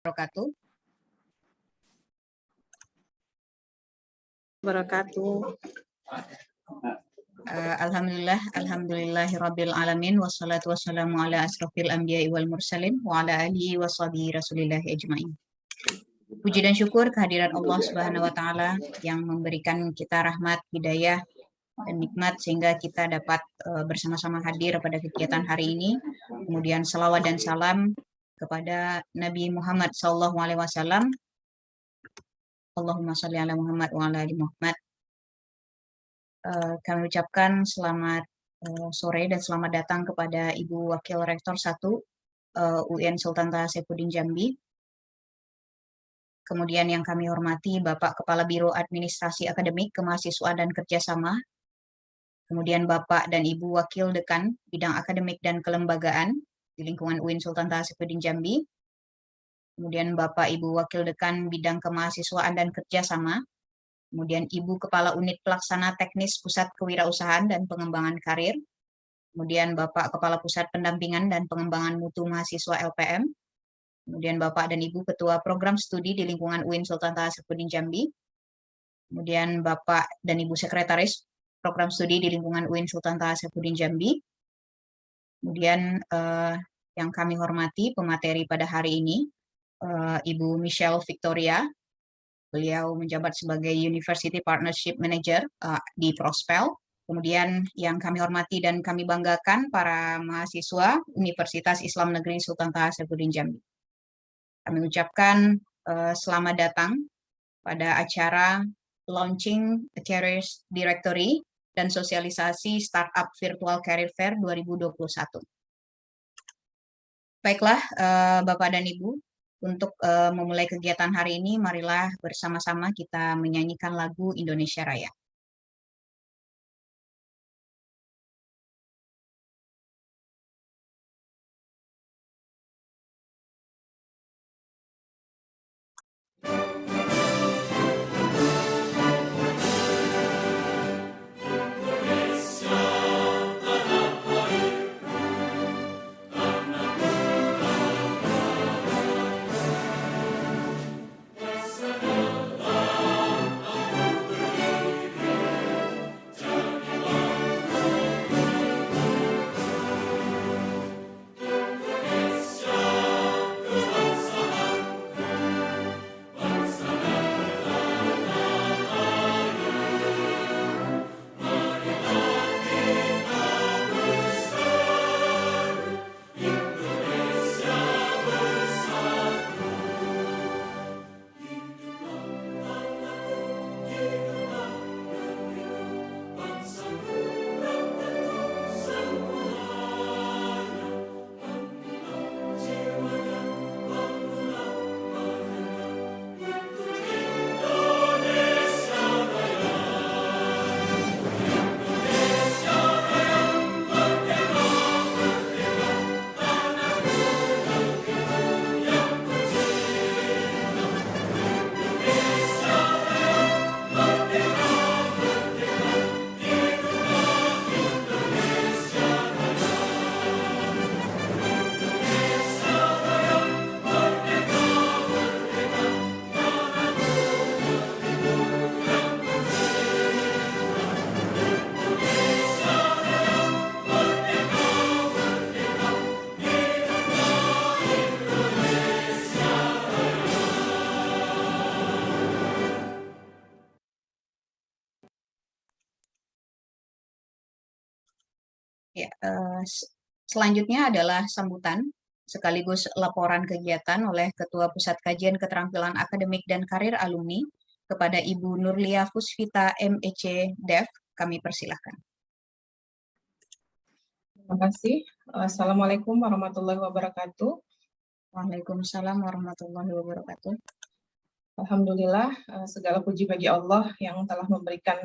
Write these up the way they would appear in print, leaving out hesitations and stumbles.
wabarakatuh. Alhamdulillahirabbil alamin wassalatu wassalamu ala asrofil anbiya'i wal mursalin wa ala alihi washabihi rasulillahi ajmain. Puji dan syukur kehadirat Allah Subhanahu wa taala yang memberikan kita rahmat, hidayah dan nikmat sehingga kita dapat bersama-sama hadir pada kegiatan hari ini. Kemudian salawat dan salam kepada Nabi Muhammad SAW. Allahumma sholli ala Muhammad wa ala ali Muhammad. Kami ucapkan selamat sore dan selamat datang kepada Ibu Wakil Rektor 1 UIN Sultan Taha Saifuddin Jambi. Kemudian yang kami hormati Bapak Kepala Biro Administrasi Akademik, Kemahasiswaan dan Kerjasama. Kemudian Bapak dan Ibu Wakil Dekan Bidang Akademik dan Kelembagaan di lingkungan UIN Sultan Taha Saifuddin Jambi. Kemudian Bapak Ibu Wakil Dekan Bidang Kemahasiswaan dan Kerjasama. Kemudian Ibu Kepala Unit Pelaksana Teknis Pusat Kewirausahaan dan Pengembangan Karir. Kemudian Bapak Kepala Pusat Pendampingan dan Pengembangan Mutu Mahasiswa LPM. Kemudian Bapak dan Ibu Ketua Program Studi di lingkungan UIN Sultan Taha Saifuddin Jambi. Kemudian Bapak dan Ibu Sekretaris Program Studi di lingkungan UIN Sultan Taha Saifuddin Jambi. Kemudian yang kami hormati pemateri pada hari ini, Ibu Michelle Victoria. Beliau menjabat sebagai University Partnership Manager di Prospel. Kemudian yang kami hormati dan kami banggakan para mahasiswa Universitas Islam Negeri Sultan Taha Saifuddin Jambi. Kami ucapkan selamat datang pada acara Launching a Career Directory dan Sosialisasi Startup Virtual Career Fair 2021. Baiklah Bapak dan Ibu, untuk memulai kegiatan hari ini, marilah bersama-sama kita menyanyikan lagu Indonesia Raya. Ya, selanjutnya adalah sambutan sekaligus laporan kegiatan oleh Ketua Pusat Kajian Keterampilan Akademik dan Karir Alumni kepada Ibu Nurlia Fusvita MEC Dev. Kami persilahkan. Terima kasih. Assalamualaikum warahmatullahi wabarakatuh. Waalaikumsalam warahmatullahi wabarakatuh. Alhamdulillah, segala puji bagi Allah yang telah memberikan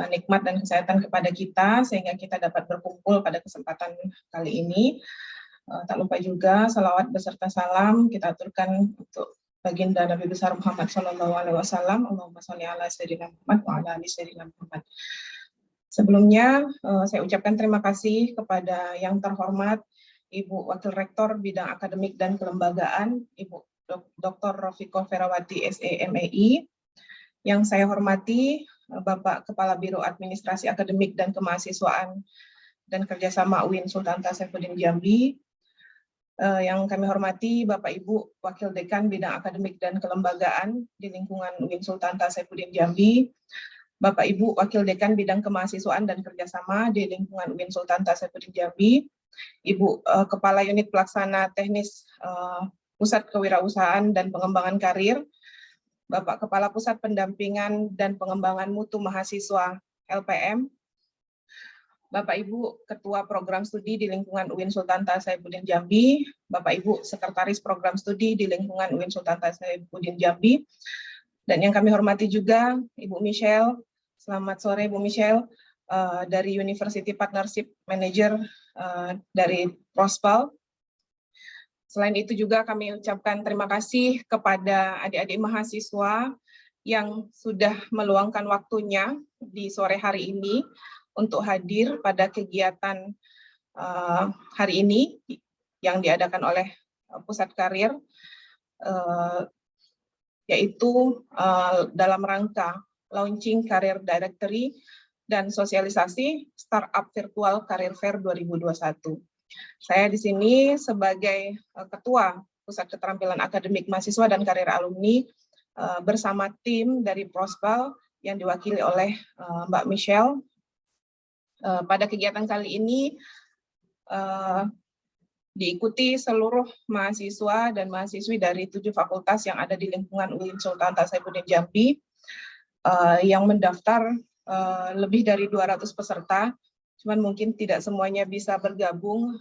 nikmat dan kesehatan kepada kita sehingga kita dapat berkumpul pada kesempatan kali ini. Tak lupa juga salawat beserta salam kita aturkan untuk baginda Nabi besar Muhammad SAW. Allahumma sholli ala sayyidina Muhammad wa ala ali sayyidina Muhammad. Sebelumnya saya ucapkan terima kasih kepada yang terhormat Ibu Wakil Rektor Bidang Akademik dan Kelembagaan, Ibu Dr. Rofiko Ferawati SEMEI. Yang saya hormati Bapak Kepala Biro Administrasi Akademik dan Kemahasiswaan dan Kerjasama UIN Sultan Tasaifuddin Jambi. Yang kami hormati Bapak Ibu Wakil Dekan Bidang Akademik dan Kelembagaan di lingkungan UIN Sultan Tasaifuddin Jambi, Bapak Ibu Wakil Dekan Bidang Kemahasiswaan dan Kerjasama di lingkungan UIN Sultan Tasaifuddin Jambi, Ibu Kepala Unit Pelaksana Teknis Pusat Kewirausahaan dan Pengembangan Karir, Bapak Kepala Pusat Pendampingan dan Pengembangan Mutu Mahasiswa LPM, Bapak Ibu Ketua Program Studi di lingkungan UIN Sultan Tasaifuddin Jambi, Bapak Ibu Sekretaris Program Studi di lingkungan UIN Sultan Tasaifuddin Jambi, dan yang kami hormati juga Ibu Michelle. Selamat sore Bu Michelle, dari University Partnership Manager dari Prospal. Selain itu juga kami ucapkan terima kasih kepada adik-adik mahasiswa yang sudah meluangkan waktunya di sore hari ini untuk hadir pada kegiatan hari ini yang diadakan oleh Pusat Karir, yaitu dalam rangka launching Career Directory dan sosialisasi Startup Virtual Career Fair 2021. Saya di sini sebagai Ketua Pusat Keterampilan Akademik Mahasiswa dan Karir Alumni bersama tim dari Prospal yang diwakili oleh Mbak Michelle. Pada kegiatan kali ini diikuti seluruh mahasiswa dan mahasiswi dari 7 fakultas yang ada di lingkungan UIN Sultan Tasaifuddin Jambi yang mendaftar lebih dari 200 peserta, cuman mungkin tidak semuanya bisa bergabung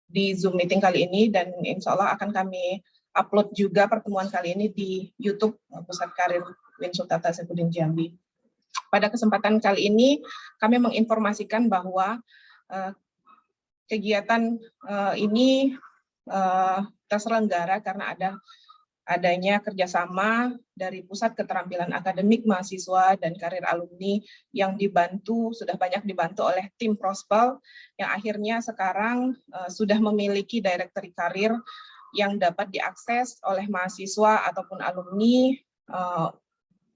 di Zoom meeting kali ini, dan insya Allah akan kami upload juga pertemuan kali ini di YouTube Pusat Karir UIN Sultan Tasaifuddin Jambi. Pada kesempatan kali ini, kami menginformasikan bahwa kegiatan ini terselenggara karena adanya kerjasama dari Pusat Keterampilan Akademik Mahasiswa dan Karir Alumni yang sudah banyak dibantu oleh tim Prospal, yang akhirnya sekarang sudah memiliki directory karir yang dapat diakses oleh mahasiswa ataupun alumni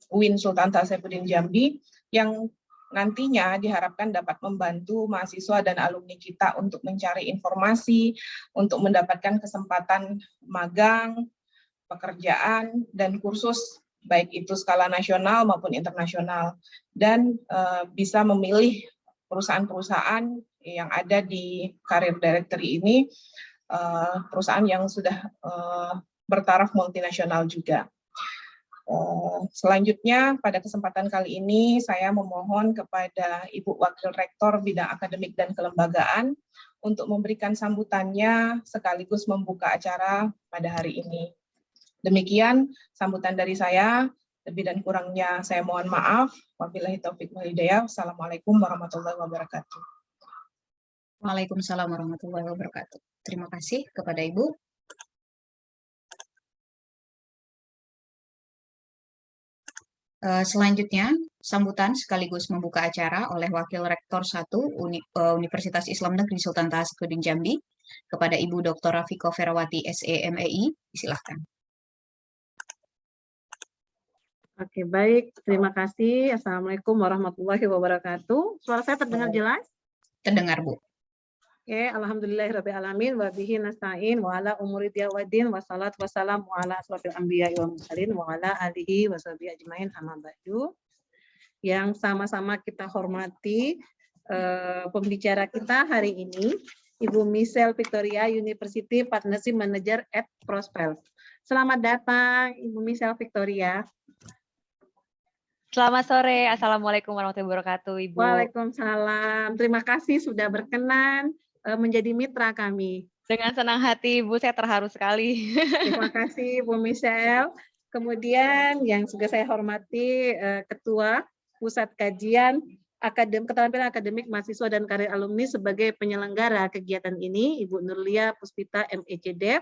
UIN Sultan Tasaifuddin Jambi, yang nantinya diharapkan dapat membantu mahasiswa dan alumni kita untuk mencari informasi, untuk mendapatkan kesempatan magang, pekerjaan, dan kursus, baik itu skala nasional maupun internasional, dan bisa memilih perusahaan-perusahaan yang ada di Career Directory ini, perusahaan yang sudah bertaraf multinasional juga. Selanjutnya, pada kesempatan kali ini saya memohon kepada Ibu Wakil Rektor Bidang Akademik dan Kelembagaan untuk memberikan sambutannya sekaligus membuka acara pada hari ini. Demikian sambutan dari saya, lebih dan kurangnya saya mohon maaf. Wabillahi taufiq wal hidayah. Wassalamualaikum warahmatullahi wabarakatuh. Waalaikumsalam warahmatullahi wabarakatuh. Terima kasih kepada Ibu. Selanjutnya, sambutan sekaligus membuka acara oleh Wakil Rektor 1 Universitas Islam Negeri Sultan Tasaifuddin Jambi kepada Ibu Dr. Rofiko Ferawati SEMEI. Silakan. Oke, baik. Terima kasih. Assalamualaikum warahmatullahi wabarakatuh. Suara saya terdengar jelas? Terdengar, Bu. Oke, alhamdulillahirrabbilalamin wa bihi nasta'in wa ala umuri waddin wa salatu wassalamu ala asrofil anbiya'i wa mursalin wa ala alihi wa sahbihi ajmain amma ba'du. Yang sama-sama kita hormati pembicara kita hari ini, Ibu Michelle Victoria, University Partnership Manager at Prospal. Selamat datang Ibu Michelle Victoria. Selamat sore, Assalamualaikum warahmatullahi wabarakatuh, Ibu. Waalaikumsalam. Terima kasih sudah berkenan menjadi mitra kami. Dengan senang hati, Ibu, saya terharu sekali. Terima kasih, Bu Michelle. Kemudian yang juga saya hormati Ketua Pusat Kajian Keterampilan Akademik Mahasiswa dan Karir Alumni sebagai penyelenggara kegiatan ini, Ibu Nurlia Puspita MECD.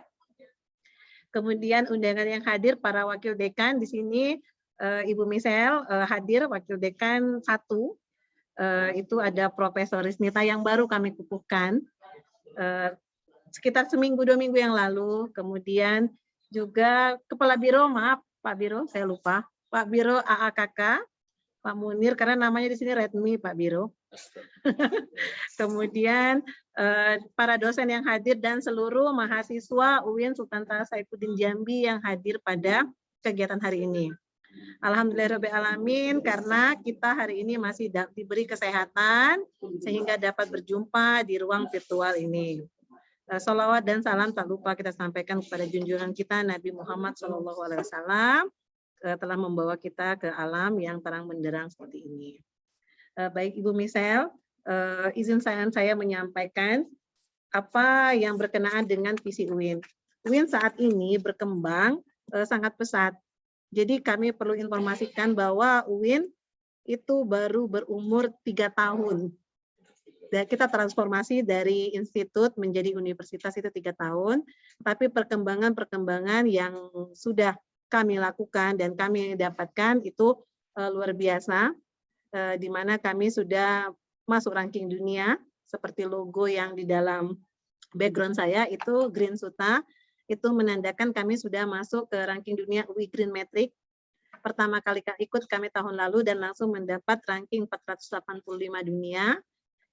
Kemudian undangan yang hadir para wakil dekan di sini, Ibu Michelle hadir wakil dekan 1. Itu ada Profesor Risnita yang baru kami kukuhkan. sekitar seminggu 2 minggu yang lalu. Kemudian juga Kepala Biro, maaf Pak Biro, saya lupa. Pak Biro AAKK, Pak Munir, karena namanya di sini Redmi Pak Biro. Kemudian para dosen yang hadir dan seluruh mahasiswa UIN Sultan Taha Saifuddin Jambi yang hadir pada kegiatan hari ini. Alhamdulillahirrahmanirrahim, karena kita hari ini masih diberi kesehatan sehingga dapat berjumpa di ruang virtual ini. Salawat dan salam tak lupa kita sampaikan kepada junjungan kita Nabi Muhammad SAW telah membawa kita ke alam yang terang benderang seperti ini. Baik Ibu Michelle, izin saya menyampaikan apa yang berkenaan dengan visi UIN. UIN saat ini berkembang sangat pesat. Jadi kami perlu informasikan bahwa UIN itu baru berumur 3 tahun. Dan kita transformasi dari institut menjadi universitas itu 3 tahun, tapi perkembangan yang sudah kami lakukan dan kami dapatkan itu luar biasa, di mana kami sudah masuk ranking dunia, seperti logo yang di dalam background saya itu Green Suta, itu menandakan kami sudah masuk ke ranking dunia UI Green Metric. Pertama kali ikut kami tahun lalu dan langsung mendapat ranking 485 dunia.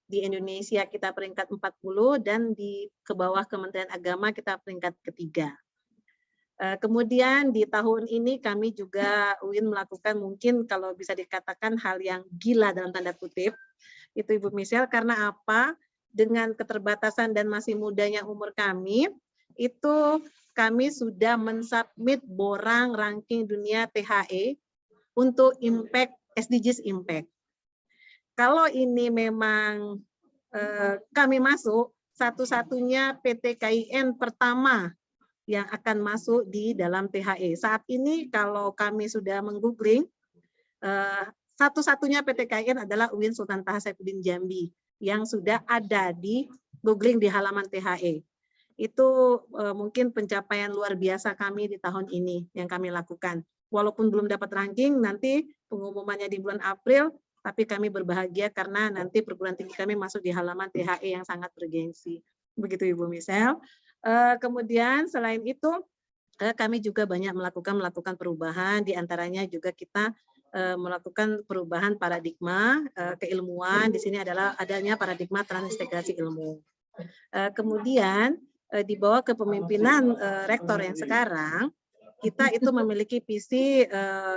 Di Indonesia kita peringkat 40 dan di ke bawah Kementerian Agama kita peringkat ketiga. Kemudian di tahun ini kami juga UIN melakukan mungkin kalau bisa dikatakan hal yang gila dalam tanda kutip. Itu Ibu Michelle, karena apa? Dengan keterbatasan dan masih mudanya umur kami, itu kami sudah mensubmit borang ranking dunia THE untuk impact SDGs Impact. Kalau ini memang kami masuk, satu-satunya PT KIN pertama yang akan masuk di dalam THE. Saat ini kalau kami sudah menggoogling, satu-satunya PT KIN adalah UIN Sultan Taha Saifuddin Jambi yang sudah ada di googling di halaman THE. Itu mungkin pencapaian luar biasa kami di tahun ini yang kami lakukan. Walaupun belum dapat ranking, nanti pengumumannya di bulan April, tapi kami berbahagia karena nanti perguruan tinggi kami masuk di halaman THE yang sangat bergengsi. Begitu Ibu Michelle. Kemudian selain itu, kami juga banyak melakukan perubahan, diantaranya juga kita melakukan perubahan paradigma keilmuan. Di sini adalah adanya paradigma transintegrasi ilmu. Kemudian di bawah kepemimpinan rektor yang sekarang, kita itu memiliki visi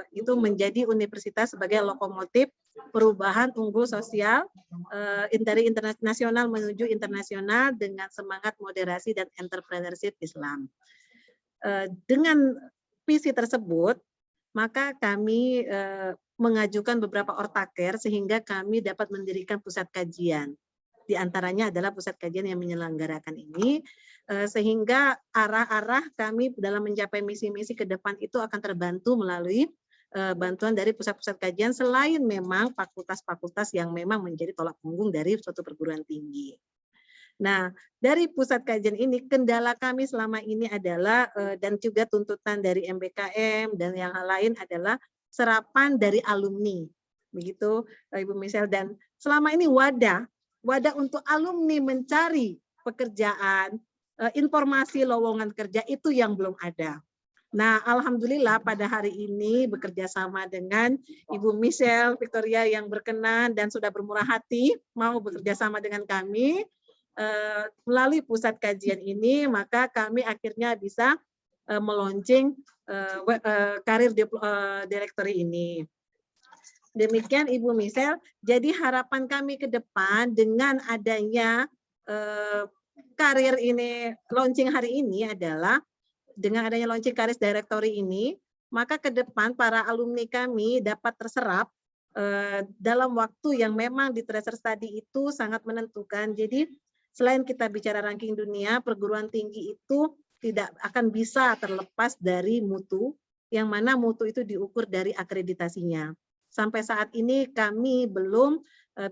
itu menjadi universitas sebagai lokomotif perubahan unggul sosial dari internasional menuju internasional dengan semangat moderasi dan entrepreneurship Islam. Dengan visi tersebut, maka kami mengajukan beberapa ortaker sehingga kami dapat mendirikan pusat kajian. Di antaranya adalah pusat kajian yang menyelenggarakan ini, sehingga arah-arah kami dalam mencapai misi-misi ke depan itu akan terbantu melalui bantuan dari pusat-pusat kajian selain memang fakultas-fakultas yang memang menjadi tolak punggung dari suatu perguruan tinggi. Nah, dari pusat kajian ini kendala kami selama ini adalah dan juga tuntutan dari MBKM dan yang lain adalah serapan dari alumni. Begitu Ibu Michelle, dan selama ini wadah untuk alumni mencari pekerjaan, informasi lowongan kerja itu yang belum ada. Nah, alhamdulillah pada hari ini bekerja sama dengan Ibu Michelle Victoria yang berkenan dan sudah bermurah hati mau bekerja sama dengan kami melalui pusat kajian ini, maka kami akhirnya bisa meluncing karir directory ini. Demikian Ibu Michelle, jadi harapan kami ke depan dengan adanya karir ini, launching hari ini adalah dengan adanya launching karir directory ini, maka ke depan para alumni kami dapat terserap dalam waktu yang memang di tracer study itu sangat menentukan. Jadi selain kita bicara ranking dunia, perguruan tinggi itu tidak akan bisa terlepas dari mutu, yang mana mutu itu diukur dari akreditasinya. Sampai saat ini kami belum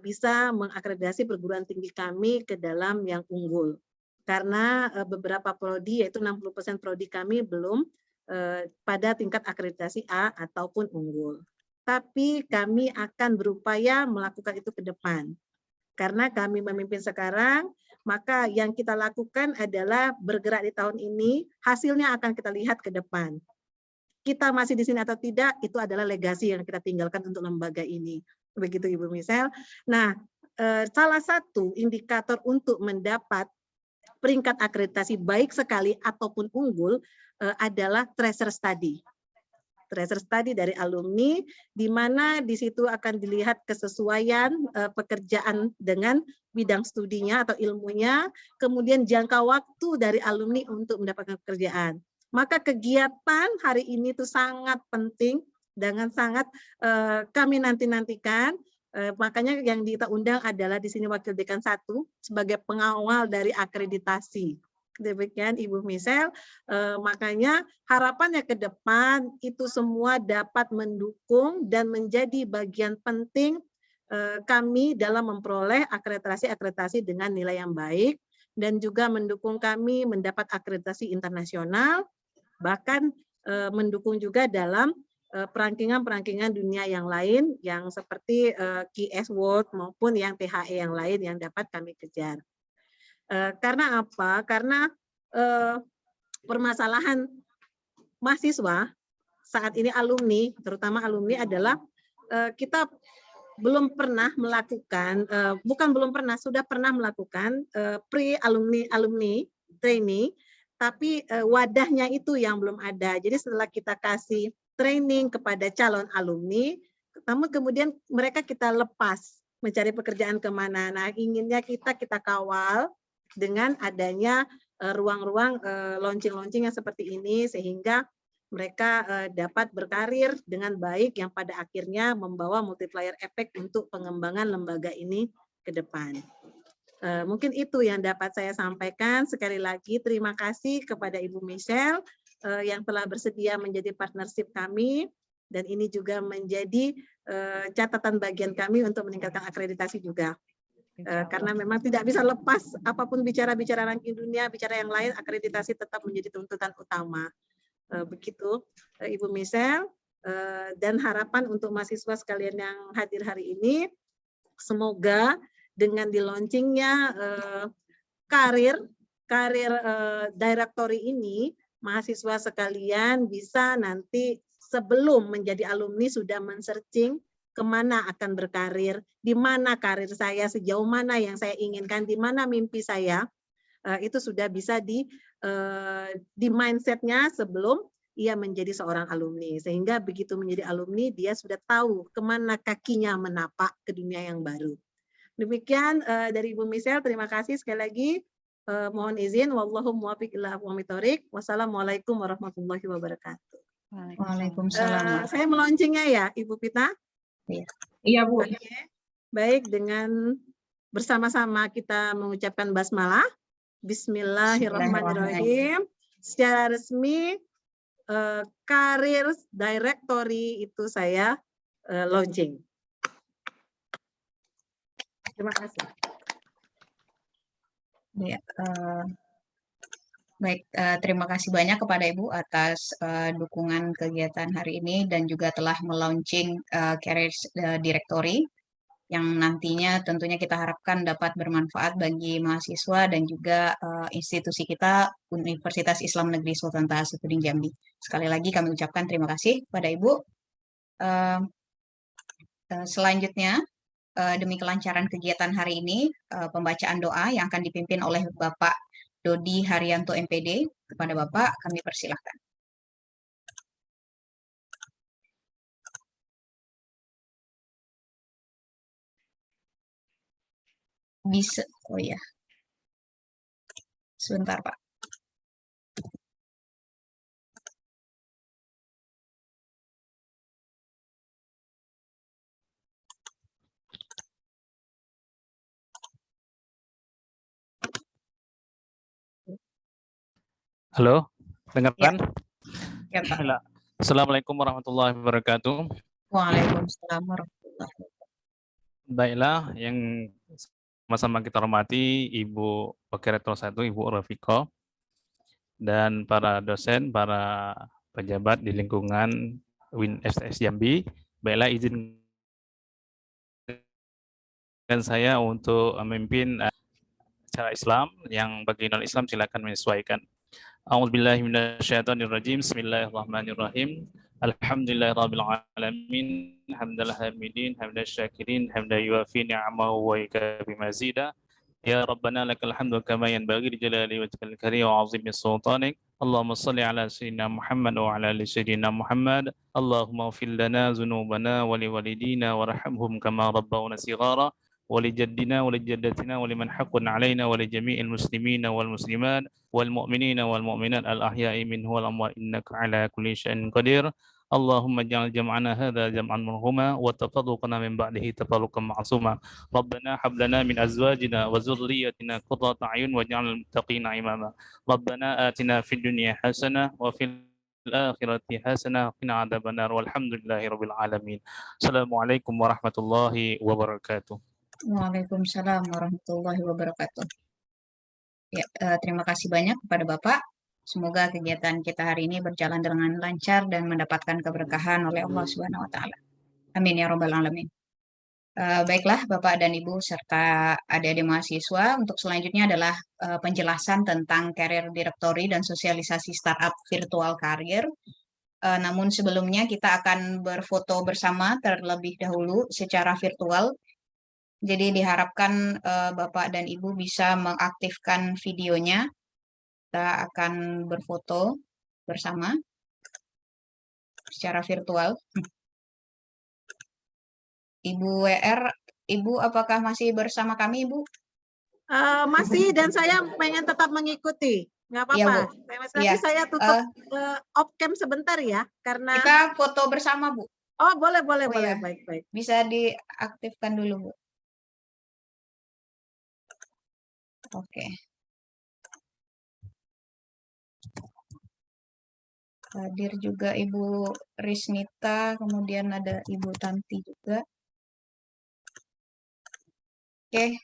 bisa mengakreditasi perguruan tinggi kami ke dalam yang unggul. Karena beberapa prodi, yaitu 60% prodi kami belum pada tingkat akreditasi A ataupun unggul. Tapi kami akan berupaya melakukan itu ke depan. Karena kami memimpin sekarang, maka yang kita lakukan adalah bergerak di tahun ini, hasilnya akan kita lihat ke depan. Kita masih di sini atau tidak, itu adalah legasi yang kita tinggalkan untuk lembaga ini. Begitu Ibu Michelle. Nah, salah satu indikator untuk mendapat peringkat akreditasi baik sekali ataupun unggul adalah tracer study. Tracer study dari alumni, di mana di situ akan dilihat kesesuaian pekerjaan dengan bidang studinya atau ilmunya, kemudian jangka waktu dari alumni untuk mendapatkan pekerjaan. Maka kegiatan hari ini itu sangat penting dengan sangat kami nantikan. Makanya yang kita undang adalah di sini Wakil Dekan 1 sebagai pengawal dari akreditasi. Demikian Ibu Michelle, makanya harapannya ke depan itu semua dapat mendukung dan menjadi bagian penting kami dalam memperoleh akreditasi dengan nilai yang baik dan juga mendukung kami mendapat akreditasi internasional, bahkan mendukung juga dalam perankingan dunia yang lain yang seperti QS World maupun yang THE yang lain yang dapat kami kejar. Karena apa? Karena permasalahan mahasiswa saat ini alumni, terutama alumni adalah kita belum pernah melakukan, sudah pernah melakukan pre-alumni training, tapi wadahnya itu yang belum ada. Jadi setelah kita kasih training kepada calon alumni, namun kemudian mereka kita lepas mencari pekerjaan kemana. Nah, inginnya kita kawal dengan adanya ruang-ruang launching-launching yang seperti ini, sehingga mereka dapat berkarir dengan baik yang pada akhirnya membawa multiplier effect untuk pengembangan lembaga ini ke depan. Mungkin itu yang dapat saya sampaikan. Sekali lagi terima kasih kepada Ibu Michelle yang telah bersedia menjadi partnership kami, dan ini juga menjadi catatan bagian kami untuk meningkatkan akreditasi juga. Karena memang tidak bisa lepas apapun bicara ranking dunia, bicara yang lain, akreditasi tetap menjadi tuntutan utama. Begitu Ibu Michelle, dan harapan untuk mahasiswa sekalian yang hadir hari ini, semoga dengan di launchingnya karir directory ini, mahasiswa sekalian bisa nanti sebelum menjadi alumni sudah men-searching kemana akan berkarir, di mana karir saya, sejauh mana yang saya inginkan, di mana mimpi saya, itu sudah bisa di mindsetnya sebelum ia menjadi seorang alumni. Sehingga begitu menjadi alumni, dia sudah tahu kemana kakinya menapak ke dunia yang baru. Demikian dari Ibu Michelle, terima kasih sekali lagi. Mohon izin, wallahu muwaffiq ila aqwamit thoriq. Wassalamualaikum warahmatullahi wabarakatuh. Waalaikumsalam. Saya meluncingnya ya, Ibu Pita? Iya, Bu. Oke. Baik, dengan bersama-sama kita mengucapkan basmalah. Bismillahirrahmanirrahim. Secara resmi karir directory itu saya launching. Terima kasih. Ya, baik, terima kasih banyak kepada Ibu atas dukungan kegiatan hari ini dan juga telah melaunching Career Directory yang nantinya tentunya kita harapkan dapat bermanfaat bagi mahasiswa dan juga institusi kita Universitas Islam Negeri Sultan Taha-Satuddin Jambi. Sekali lagi kami ucapkan terima kasih kepada Ibu. Selanjutnya, demi kelancaran kegiatan hari ini, pembacaan doa yang akan dipimpin oleh Bapak Dodi Haryanto MPD. Kepada Bapak kami persilahkan. Bisa, oh ya, sebentar Pak. Halo, dengarkan? Ya, Pak. Assalamualaikum warahmatullahi wabarakatuh. Waalaikumsalam warahmatullahi wabarakatuh. Baiklah, yang sama-sama kita hormati Ibu Wakil Rektor 1, Ibu Rafiko, dan para dosen, para pejabat di lingkungan UIN/FTS Jambi. Baiklah, izinkan saya untuk memimpin cara Islam, yang bagi non-Islam silakan menyesuaikan. A'udzubillahi minasyaitonirrajim. Bismillahirrahmanirrahim. Alhamdulillahirabbil alamin. Hamdal hamidin, hamdal syakirin, hamdan yuafi ni'amahu wa yukafi mazida. Ya Rabbana lakal hamdu kama yanbaghi li jalali wajhikal karim wa 'azimi sultanik. Allahumma shalli ala sayyidina Muhammad wa ala ali sayyidina Muhammad. Allahumma ighfir lana dzunubana wa liwalidina warhamhum kama rabbawna shighara. ولجدنا ولجدتنا ولمن حق علينا ولجميع المسلمين والمسلمات والمؤمنين والمؤمنات الأحياء منه والأموات إنك على كل شيء قدير. اللهم اجعل جمعنا هذا جمعا مرحوما وتفرقنا من بعده تفرقا معصوما. ربنا هب لنا من أزواجنا وذريتنا قرة أعين واجعلنا للمتقين إماما. ربنا آتنا في الدنيا حسنة وفي الآخرة حسنة وقنا عذاب النار والحمد لله رب العالمين. السلام عليكم ورحمة الله وبركاته. Waalaikumsalam warahmatullahi wabarakatuh. Ya, terima kasih banyak kepada Bapak. Semoga kegiatan kita hari ini berjalan dengan lancar dan mendapatkan keberkahan oleh Allah Subhanahu wa taala. Amin ya rabbal alamin. Baiklah Bapak dan Ibu serta adik-adik mahasiswa, untuk selanjutnya adalah penjelasan tentang career directory dan sosialisasi startup virtual career. Namun sebelumnya kita akan berfoto bersama terlebih dahulu secara virtual. Jadi diharapkan Bapak dan Ibu bisa mengaktifkan videonya. Kita akan berfoto bersama secara virtual. Ibu WR, Ibu apakah masih bersama kami, Ibu? Masih, dan saya pengen tetap mengikuti. Nggak Iya, apa-apa. Bu. Tapi Iya. saya tutup off cam sebentar ya, karena Kita foto bersama, Bu. oh boleh Oh, iya. baik. Bisa diaktifkan dulu, Bu. Oke. Hadir juga Ibu Risnita, kemudian ada Ibu Tanti juga. Oke,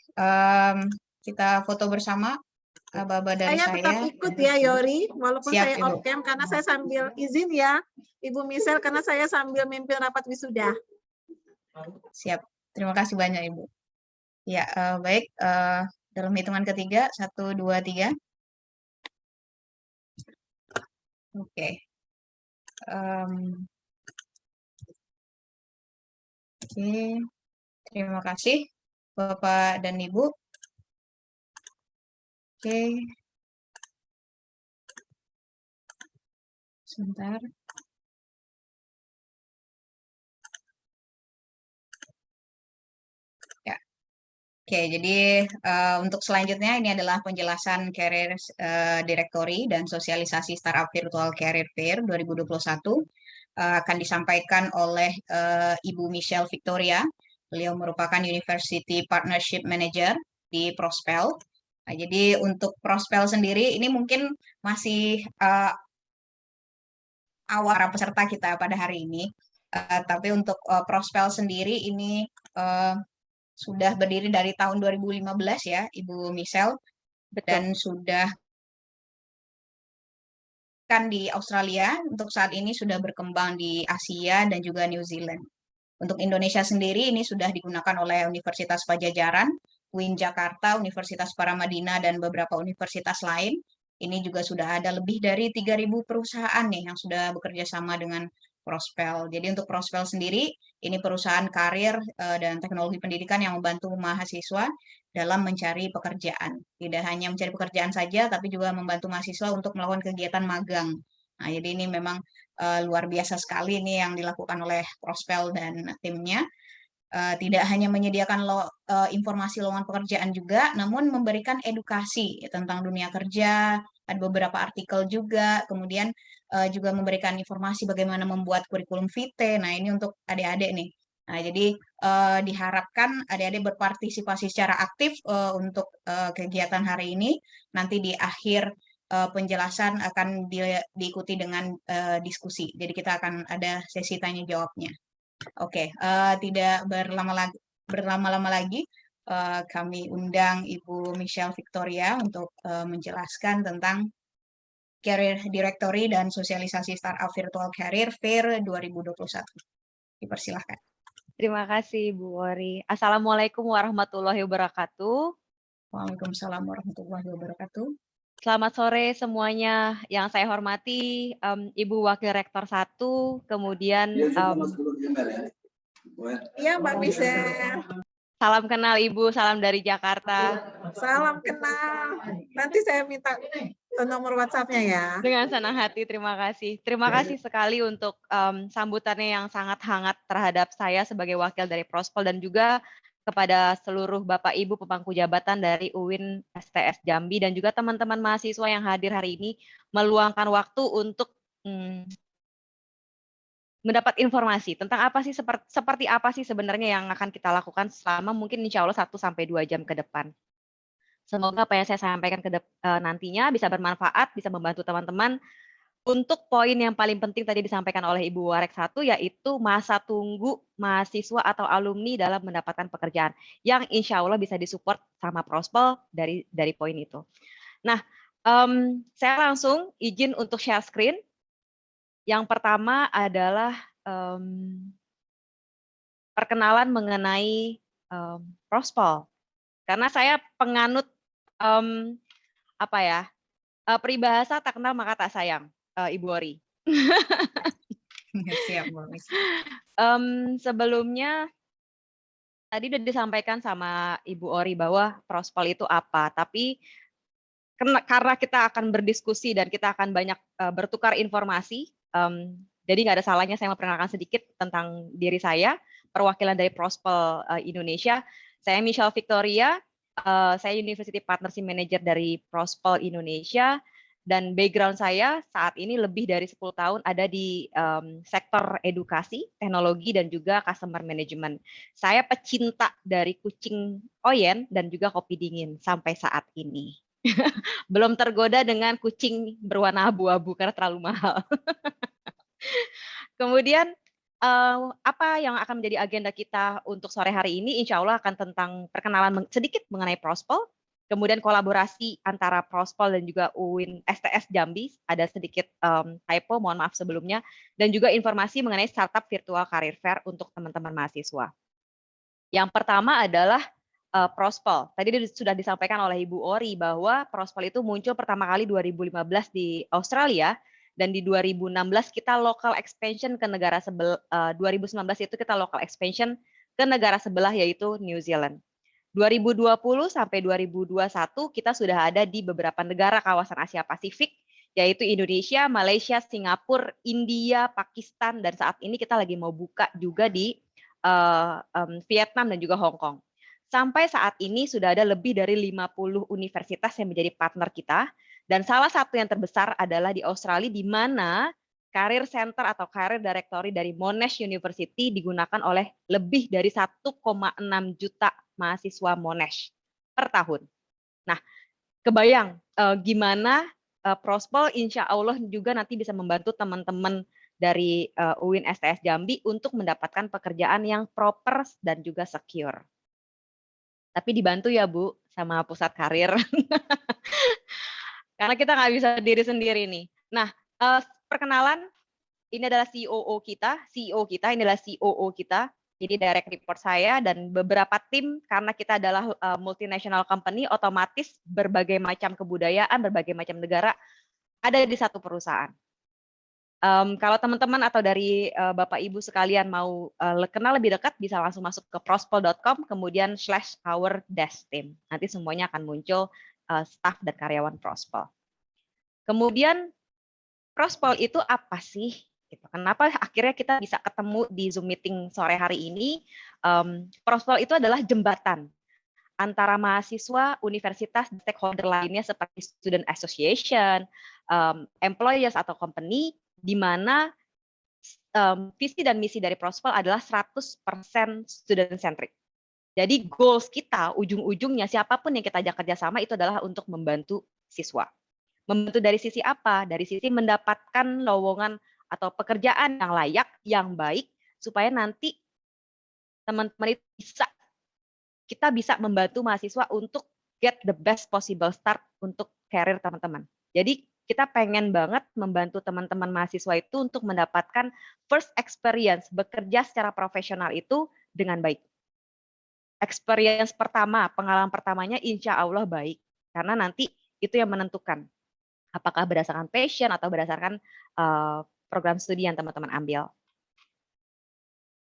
kita foto bersama. Aba-aba dari saya tetap ikut ya, Yori, walaupun Siap, saya Ibu. off cam karena saya sambil izin ya, Ibu Misel, karena saya sambil mimpin rapat wisuda. Siap. Terima kasih banyak, Ibu. Ya, baik. Dalam hitungan ketiga, 1, 2, 3. Oke. Oke. Terima kasih, Bapak dan Ibu. Oke. Sebentar. Ya. Oke, jadi untuk selanjutnya ini adalah penjelasan Career Directory dan sosialisasi Startup Virtual Career Fair 2021 akan disampaikan oleh Ibu Michelle Victoria. Beliau merupakan University Partnership Manager di Prospel. Nah, jadi untuk Prospel sendiri ini mungkin masih awal para peserta kita pada hari ini. Tapi untuk Prospel sendiri ini sudah berdiri dari tahun 2015 ya, Ibu Michelle. Betul. Dan sudah kan di Australia, untuk saat ini sudah berkembang di Asia dan juga New Zealand. Untuk Indonesia sendiri ini sudah digunakan oleh Universitas Padjadjaran, UIN Jakarta, Universitas Paramadina, dan beberapa universitas lain. Ini juga sudah ada lebih dari 3.000 perusahaan nih yang sudah bekerja sama dengan Prospel. Jadi untuk Prospel sendiri, ini perusahaan karir dan teknologi pendidikan yang membantu mahasiswa dalam mencari pekerjaan. Tidak hanya mencari pekerjaan saja, tapi juga membantu mahasiswa untuk melakukan kegiatan magang. Nah, jadi ini memang luar biasa sekali ini yang dilakukan oleh Prospel dan timnya. Tidak hanya menyediakan informasi lowongan pekerjaan juga, namun memberikan edukasi tentang dunia kerja, ada beberapa artikel juga, kemudian juga memberikan informasi bagaimana membuat kurikulum vitae. Nah, ini untuk adik-adik nih. Nah, jadi diharapkan adik-adik berpartisipasi secara aktif untuk kegiatan hari ini. Nanti di akhir penjelasan akan diikuti dengan diskusi. Jadi kita akan ada sesi tanya jawabnya. Oke, tidak berlama-lama lagi, kami undang Ibu Michelle Victoria untuk menjelaskan tentang Career Directory dan sosialisasi Startup Virtual Career Fair 2021. Dipersilahkan. Terima kasih, Bu Wori. Assalamualaikum warahmatullahi wabarakatuh. Waalaikumsalam warahmatullahi wabarakatuh. Selamat sore semuanya. Yang saya hormati Ibu Wakil Rektor 1, kemudian Iya, Mbak Michelle. salam kenal Ibu, salam dari Jakarta. Salam kenal. Nanti saya minta nomor WhatsApp-nya ya. Dengan senang hati, terima kasih. Terima kasih sekali untuk sambutannya yang sangat hangat terhadap saya sebagai wakil dari Prospol dan juga kepada seluruh Bapak Ibu pemangku jabatan dari UIN STS Jambi dan juga teman-teman mahasiswa yang hadir hari ini meluangkan waktu untuk mendapat informasi tentang apa sih seperti apa sih sebenarnya yang akan kita lakukan selama mungkin insya Allah 1-2 jam ke depan. Semoga apa yang saya sampaikan nantinya bisa bermanfaat, bisa membantu teman-teman. Untuk poin yang paling penting tadi disampaikan oleh Ibu Warek 1, yaitu masa tunggu mahasiswa atau alumni dalam mendapatkan pekerjaan, yang insya Allah bisa disupport sama Prospol dari poin itu. Nah, saya langsung izin untuk share screen. Yang pertama adalah perkenalan mengenai Prospol. Karena saya penganut peribahasa tak kenal maka tak sayang, Ibu Ori. Siap, Mbak Miss. Sebelumnya tadi sudah disampaikan sama Ibu Ori bahwa Prospol itu apa, tapi karena kita akan berdiskusi dan kita akan banyak bertukar informasi, jadi nggak ada salahnya saya memperkenalkan sedikit tentang diri saya, perwakilan dari Prospol Indonesia. Saya Michelle Victoria, saya University Partnership Manager dari Prospol Indonesia, dan background saya saat ini lebih dari 10 tahun ada di sektor edukasi, teknologi, dan juga customer management. Saya pecinta dari kucing Oyen dan juga kopi dingin sampai saat ini. Belum tergoda dengan kucing berwarna abu-abu karena terlalu mahal. Kemudian apa yang akan menjadi agenda kita untuk sore hari ini? Insya Allah akan tentang perkenalan sedikit mengenai Prospol, kemudian kolaborasi antara Prospol dan juga UIN STS Jambi, ada sedikit typo, mohon maaf sebelumnya, dan juga informasi mengenai startup virtual career fair untuk teman-teman mahasiswa. Yang pertama adalah Prospol. Tadi sudah disampaikan oleh Ibu Ori bahwa Prospol itu muncul pertama kali 2015 di Australia, dan di 2016 kita local expansion ke negara sebelah, 2019 itu kita local expansion ke negara sebelah yaitu New Zealand. 2020 sampai 2021 kita sudah ada di beberapa negara kawasan Asia Pasifik, yaitu Indonesia, Malaysia, Singapura, India, Pakistan, dan saat ini kita lagi mau buka juga di Vietnam dan juga Hong Kong. Sampai saat ini sudah ada lebih dari 50 universitas yang menjadi partner kita, dan salah satu yang terbesar adalah di Australia, di mana Career Center atau Career Directory dari Monash University digunakan oleh lebih dari 1,6 juta mahasiswa Monash per tahun. Nah, kebayang gimana Prospol insya Allah juga nanti bisa membantu teman-teman dari UIN STS Jambi untuk mendapatkan pekerjaan yang proper dan juga secure. Tapi dibantu ya Bu sama pusat karir. Karena kita nggak bisa diri sendiri nih. Nah, perkenalan, ini adalah CEO kita, ini adalah COO kita. Jadi direct report saya dan beberapa tim, karena kita adalah multinational company, otomatis berbagai macam kebudayaan, berbagai macam negara ada di satu perusahaan. Kalau teman-teman atau dari Bapak Ibu sekalian mau kenal lebih dekat, bisa langsung masuk ke prospol.com, kemudian /our-team. Nanti semuanya akan muncul staf dan karyawan Prospol. Kemudian Prospol itu apa sih? Kenapa akhirnya kita bisa ketemu di Zoom meeting sore hari ini? Prospol itu adalah jembatan antara mahasiswa, universitas, dan stakeholder lainnya seperti student association, employers atau company, di mana visi dan misi dari Prospol adalah 100% student-centric. Jadi goals kita, ujung-ujungnya siapapun yang kita ajak kerjasama itu adalah untuk membantu siswa. Membantu dari sisi apa? Dari sisi mendapatkan lowongan atau pekerjaan yang layak, yang baik, supaya nanti teman-teman itu kita bisa membantu mahasiswa untuk get the best possible start untuk karir teman-teman. Jadi kita pengen banget membantu teman-teman mahasiswa itu untuk mendapatkan first experience bekerja secara profesional itu dengan baik. experience pertama, pengalaman pertamanya insya Allah baik. Karena nanti itu yang menentukan apakah berdasarkan passion atau berdasarkan program studi yang teman-teman ambil.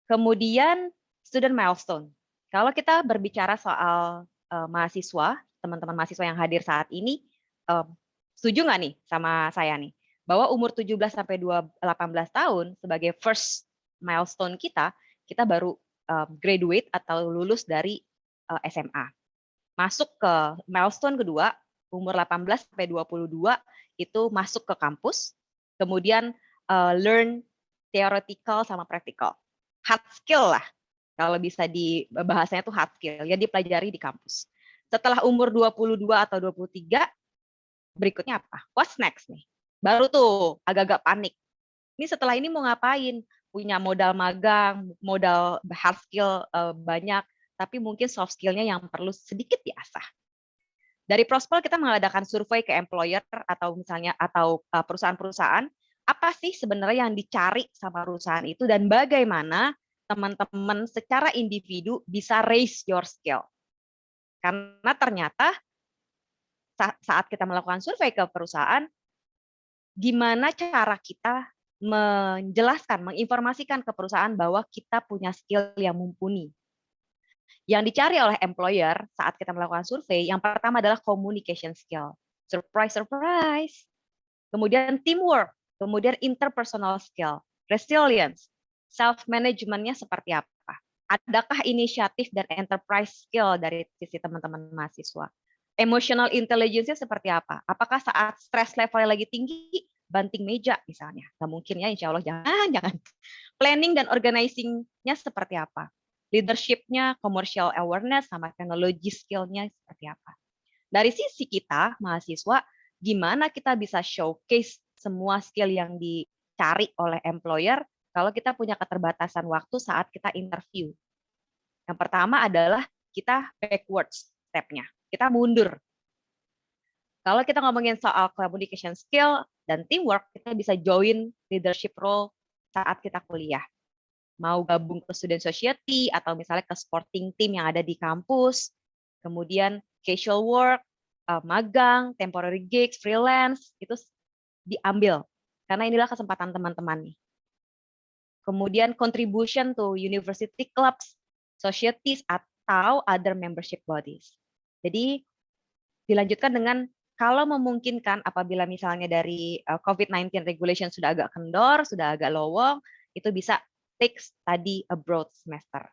Kemudian student milestone. Kalau kita berbicara soal mahasiswa, teman-teman mahasiswa yang hadir saat ini, setuju nggak nih sama saya nih? Bahwa umur 17 sampai 18 tahun sebagai first milestone kita baru graduate atau lulus dari SMA. Masuk ke milestone kedua, umur 18 sampai 22 itu masuk ke kampus, kemudian learn theoretical sama practical. Hard skill lah, kalau bisa di bahasanya tuh hard skill, yang dipelajari di kampus. Setelah umur 22 atau 23, berikutnya apa? What's next nih? Baru tuh agak-agak panik. Ini setelah ini mau ngapain? Punya modal magang, modal hard skill banyak, tapi mungkin soft skill-nya yang perlu sedikit diasah. Dari Prospol kita mengadakan survei ke employer atau misalnya perusahaan-perusahaan, apa sih sebenarnya yang dicari sama perusahaan itu dan bagaimana teman-teman secara individu bisa raise your skill. Karena ternyata saat kita melakukan survei ke perusahaan, gimana cara kita menjelaskan, menginformasikan ke perusahaan bahwa kita punya skill yang mumpuni. Yang dicari oleh employer saat kita melakukan survei, yang pertama adalah communication skill. Surprise, surprise. Kemudian teamwork, kemudian interpersonal skill, resilience, self-management-nya seperti apa. Adakah inisiatif dan enterprise skill dari sisi teman-teman mahasiswa? Emotional intelligence-nya seperti apa? Apakah saat stress level lagi tinggi, banting meja misalnya? Nggak mungkin ya, insya Allah jangan. Planning dan organizing-nya seperti apa? Leadership-nya, commercial awareness, sama teknologi skill-nya seperti apa. Dari sisi kita, mahasiswa, gimana kita bisa showcase semua skill yang dicari oleh employer kalau kita punya keterbatasan waktu saat kita interview. Yang pertama adalah kita backwards step-nya, kita mundur. Kalau kita ngomongin soal communication skill dan teamwork, kita bisa join leadership role saat kita kuliah. Mau gabung ke student society atau misalnya ke sporting team yang ada di kampus, kemudian casual work, magang, temporary gigs, freelance, itu diambil. Karena inilah kesempatan teman-teman nih. Kemudian contribution to university clubs, societies, atau other membership bodies. Jadi dilanjutkan dengan kalau memungkinkan apabila misalnya dari COVID-19 regulation sudah agak kendor, sudah agak lowong, itu bisa take study abroad semester.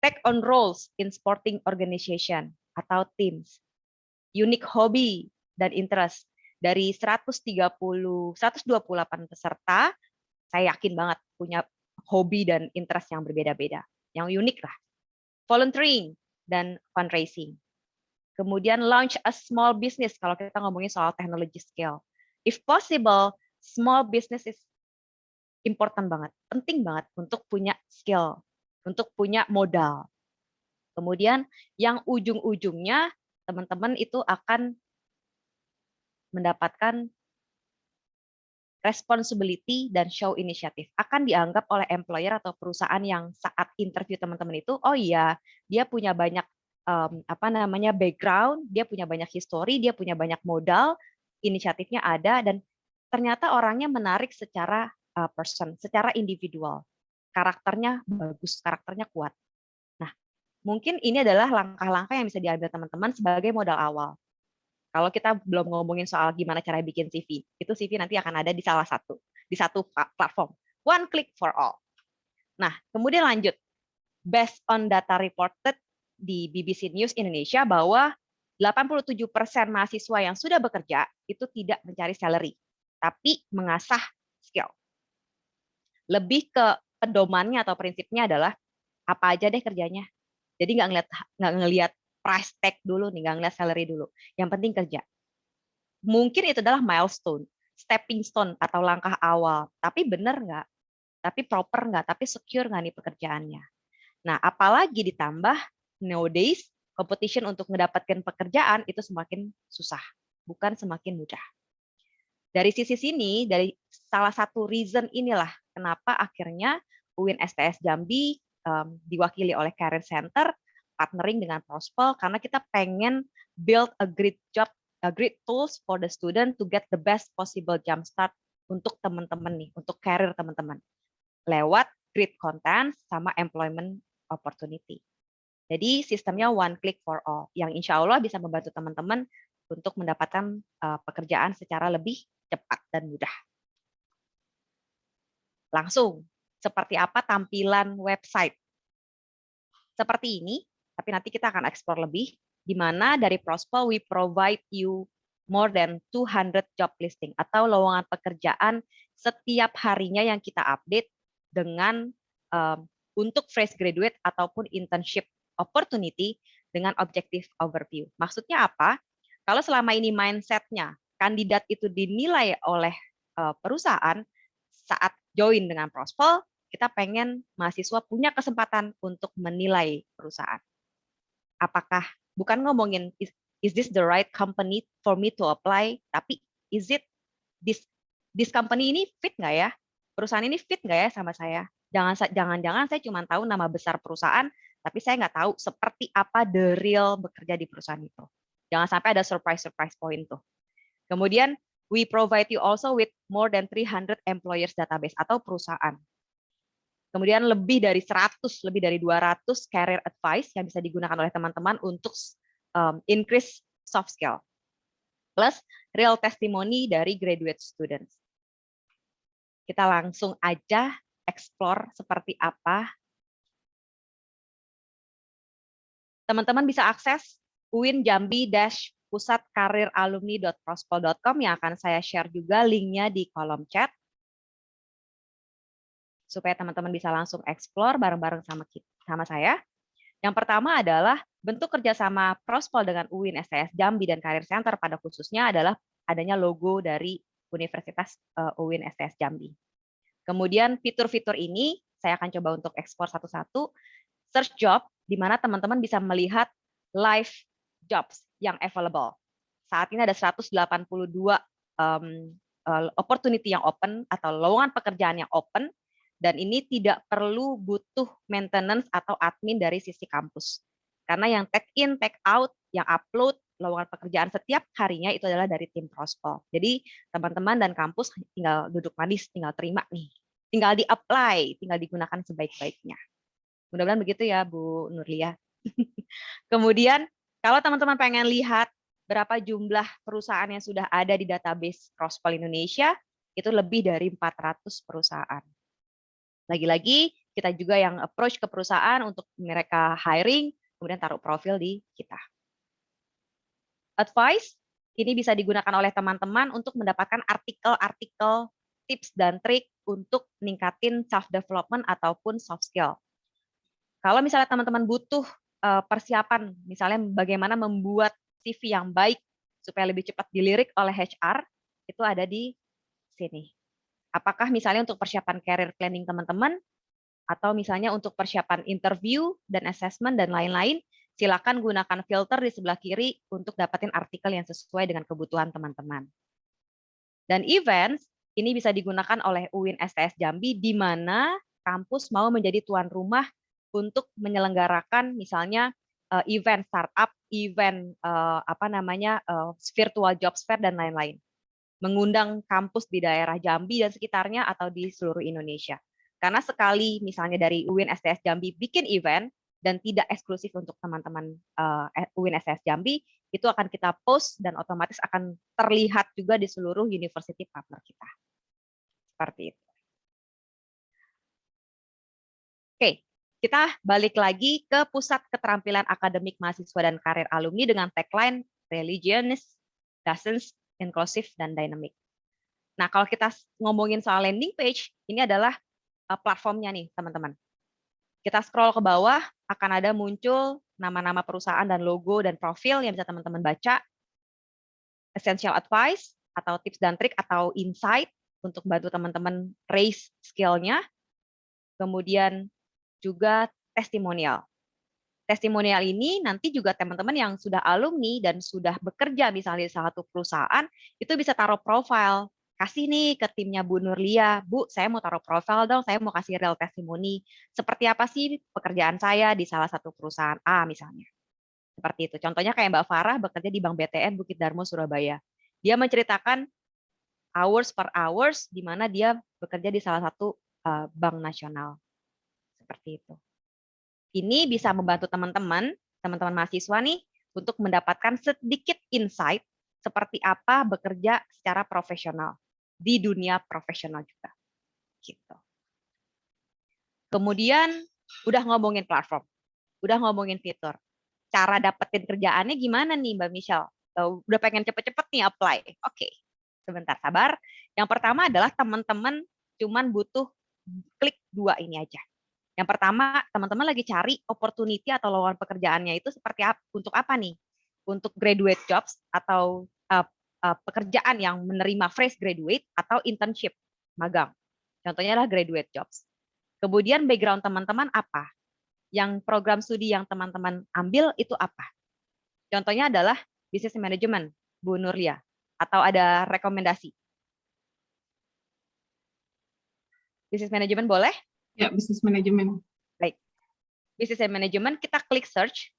Take on roles in sporting organization atau teams. Unique hobby dan interest. Dari 128 peserta, saya yakin banget punya hobi dan interest yang berbeda-beda. Yang unik lah. Volunteering dan fundraising. Kemudian launch a small business kalau kita ngomongin soal technology skill. If possible, small business is important banget, penting banget untuk punya skill, untuk punya modal. Kemudian yang ujung-ujungnya teman-teman itu akan mendapatkan responsibility dan show initiative. Akan dianggap oleh employer atau perusahaan yang saat interview teman-teman itu, oh iya, dia punya banyak background, dia punya banyak history, dia punya banyak modal, inisiatifnya ada, dan ternyata orangnya menarik secara secara individual. Karakternya bagus, karakternya kuat. Nah, mungkin ini adalah langkah-langkah yang bisa diambil teman-teman sebagai modal awal. Kalau kita belum ngomongin soal gimana cara bikin CV, itu CV nanti akan ada di satu platform. One click for all. Nah, kemudian lanjut. Based on data reported di BBC News Indonesia bahwa 87% mahasiswa yang sudah bekerja itu tidak mencari salary, tapi mengasah skill. Lebih ke pedomannya atau prinsipnya adalah apa aja deh kerjanya. Jadi nggak ngelihat price tag dulu nih, nggak ngelihat salary dulu. Yang penting kerja. Mungkin itu adalah milestone, stepping stone atau langkah awal. Tapi benar nggak? Tapi proper nggak? Tapi secure nggak nih pekerjaannya? Nah, apalagi ditambah nowadays competition untuk mendapatkan pekerjaan itu semakin susah, bukan semakin mudah. Dari sisi sini, dari salah satu reason inilah kenapa akhirnya UIN STS Jambi diwakili oleh Career Center, partnering dengan Prospel, karena kita pengen build a great tools for the student to get the best possible jumpstart untuk teman-teman nih, untuk career teman-teman, lewat great content sama employment opportunity. Jadi sistemnya one click for all, yang insya Allah bisa membantu teman-teman untuk mendapatkan pekerjaan secara lebih cepat dan mudah. Langsung, seperti apa tampilan website? Seperti ini, tapi nanti kita akan explore lebih, di mana dari Prospel we provide you more than 200 job listing atau lowongan pekerjaan setiap harinya yang kita update dengan untuk fresh graduate ataupun internship opportunity dengan objective overview. Maksudnya apa? Kalau selama ini mindsetnya kandidat itu dinilai oleh perusahaan saat join dengan Prospel, kita pengen mahasiswa punya kesempatan untuk menilai perusahaan. Apakah, bukan ngomongin is this the right company for me to apply, tapi is it this company ini fit nggak ya? Perusahaan ini fit nggak ya sama saya? Jangan-jangan saya cuma tahu nama besar perusahaan, tapi saya nggak tahu seperti apa the real bekerja di perusahaan itu. Jangan sampai ada surprise point tuh. Kemudian, we provide you also with more than 300 employers database atau perusahaan. Kemudian lebih dari 200 career advice yang bisa digunakan oleh teman-teman untuk increase soft skill. Plus real testimony dari graduate students. Kita langsung aja explore seperti apa. Teman-teman bisa akses UIN Jambi-pusatkariralumni.prospel.com yang akan saya share juga linknya di kolom chat, supaya teman-teman bisa langsung explore bareng-bareng sama saya. Yang pertama adalah bentuk kerjasama Prospel dengan UIN STS Jambi dan Career Center pada khususnya adalah adanya logo dari Universitas UIN STS Jambi. Kemudian fitur-fitur ini saya akan coba untuk ekspor satu-satu. Search job, di mana teman-teman bisa melihat live jobs yang available. Saat ini ada 182 opportunity yang open atau lowongan pekerjaan yang open, dan ini tidak perlu butuh maintenance atau admin dari sisi kampus. Karena yang tag in, tag out, yang upload lowongan pekerjaan setiap harinya itu adalah dari tim Prospel. Jadi teman-teman dan kampus tinggal duduk manis, tinggal terima nih. Tinggal di-apply, tinggal digunakan sebaik-baiknya. Mudah-mudahan begitu ya Bu Nurlia. Kemudian kalau teman-teman pengen lihat berapa jumlah perusahaan yang sudah ada di database Prospel Indonesia, itu lebih dari 400 perusahaan. Lagi-lagi kita juga yang approach ke perusahaan untuk mereka hiring, kemudian taruh profil di kita. Advice, ini bisa digunakan oleh teman-teman untuk mendapatkan artikel-artikel, tips dan trik untuk meningkatin self-development ataupun soft skill. Kalau misalnya teman-teman butuh persiapan, misalnya bagaimana membuat CV yang baik supaya lebih cepat dilirik oleh HR, itu ada di sini. Apakah misalnya untuk persiapan career planning teman-teman, atau misalnya untuk persiapan interview dan assessment dan lain-lain, silakan gunakan filter di sebelah kiri untuk dapetin artikel yang sesuai dengan kebutuhan teman-teman. Dan events, ini bisa digunakan oleh UIN STS Jambi, di mana kampus mau menjadi tuan rumah untuk menyelenggarakan misalnya event startup, event virtual jobs fair dan lain-lain. Mengundang kampus di daerah Jambi dan sekitarnya atau di seluruh Indonesia. Karena sekali misalnya dari UIN STS Jambi bikin event dan tidak eksklusif untuk teman-teman UIN STS Jambi, itu akan kita post dan otomatis akan terlihat juga di seluruh university partner kita. Seperti itu. Oke, kita balik lagi ke Pusat Keterampilan Akademik Mahasiswa dan Karir Alumni dengan tagline Religiousness, Dozens, Inclusive, dan Dynamic. Nah, kalau kita ngomongin soal landing page, ini adalah platformnya nih, teman-teman. Kita scroll ke bawah, akan ada muncul nama-nama perusahaan dan logo dan profil yang bisa teman-teman baca. Essential advice, atau tips dan trik, atau insight untuk bantu teman-teman raise skill-nya. Kemudian juga testimonial. Testimonial ini nanti juga teman-teman yang sudah alumni dan sudah bekerja misalnya di salah satu perusahaan, itu bisa taruh profile kasih nih ke timnya Bu Nurlia, Bu, saya mau taruh profil dong, saya mau kasih real testimoni. Seperti apa sih pekerjaan saya di salah satu perusahaan A misalnya. Seperti itu. Contohnya kayak Mbak Farah bekerja di Bank BTN Bukit Darmo Surabaya. Dia menceritakan hours per hours di mana dia bekerja di salah satu bank nasional. Seperti itu. Ini bisa membantu teman-teman mahasiswa nih untuk mendapatkan sedikit insight seperti apa bekerja secara profesional di dunia profesional juga. Gitu. Kemudian udah ngomongin platform, udah ngomongin fitur. Cara dapetin kerjaannya gimana nih Mbak Michelle? Udah pengen cepet-cepet nih apply. Oke, sebentar sabar. Yang pertama adalah teman-teman cuman butuh klik 2 ini aja. Yang pertama, teman-teman lagi cari opportunity atau lowongan pekerjaannya itu seperti apa, untuk apa nih? Untuk graduate jobs atau pekerjaan yang menerima fresh graduate atau internship, magang. Contohnya adalah graduate jobs. Kemudian background teman-teman apa? Yang program studi yang teman-teman ambil itu apa? Contohnya adalah business management, Bu Nurlia. Atau ada rekomendasi? Business management boleh? Ya, business management. Baik. Business management, kita klik search.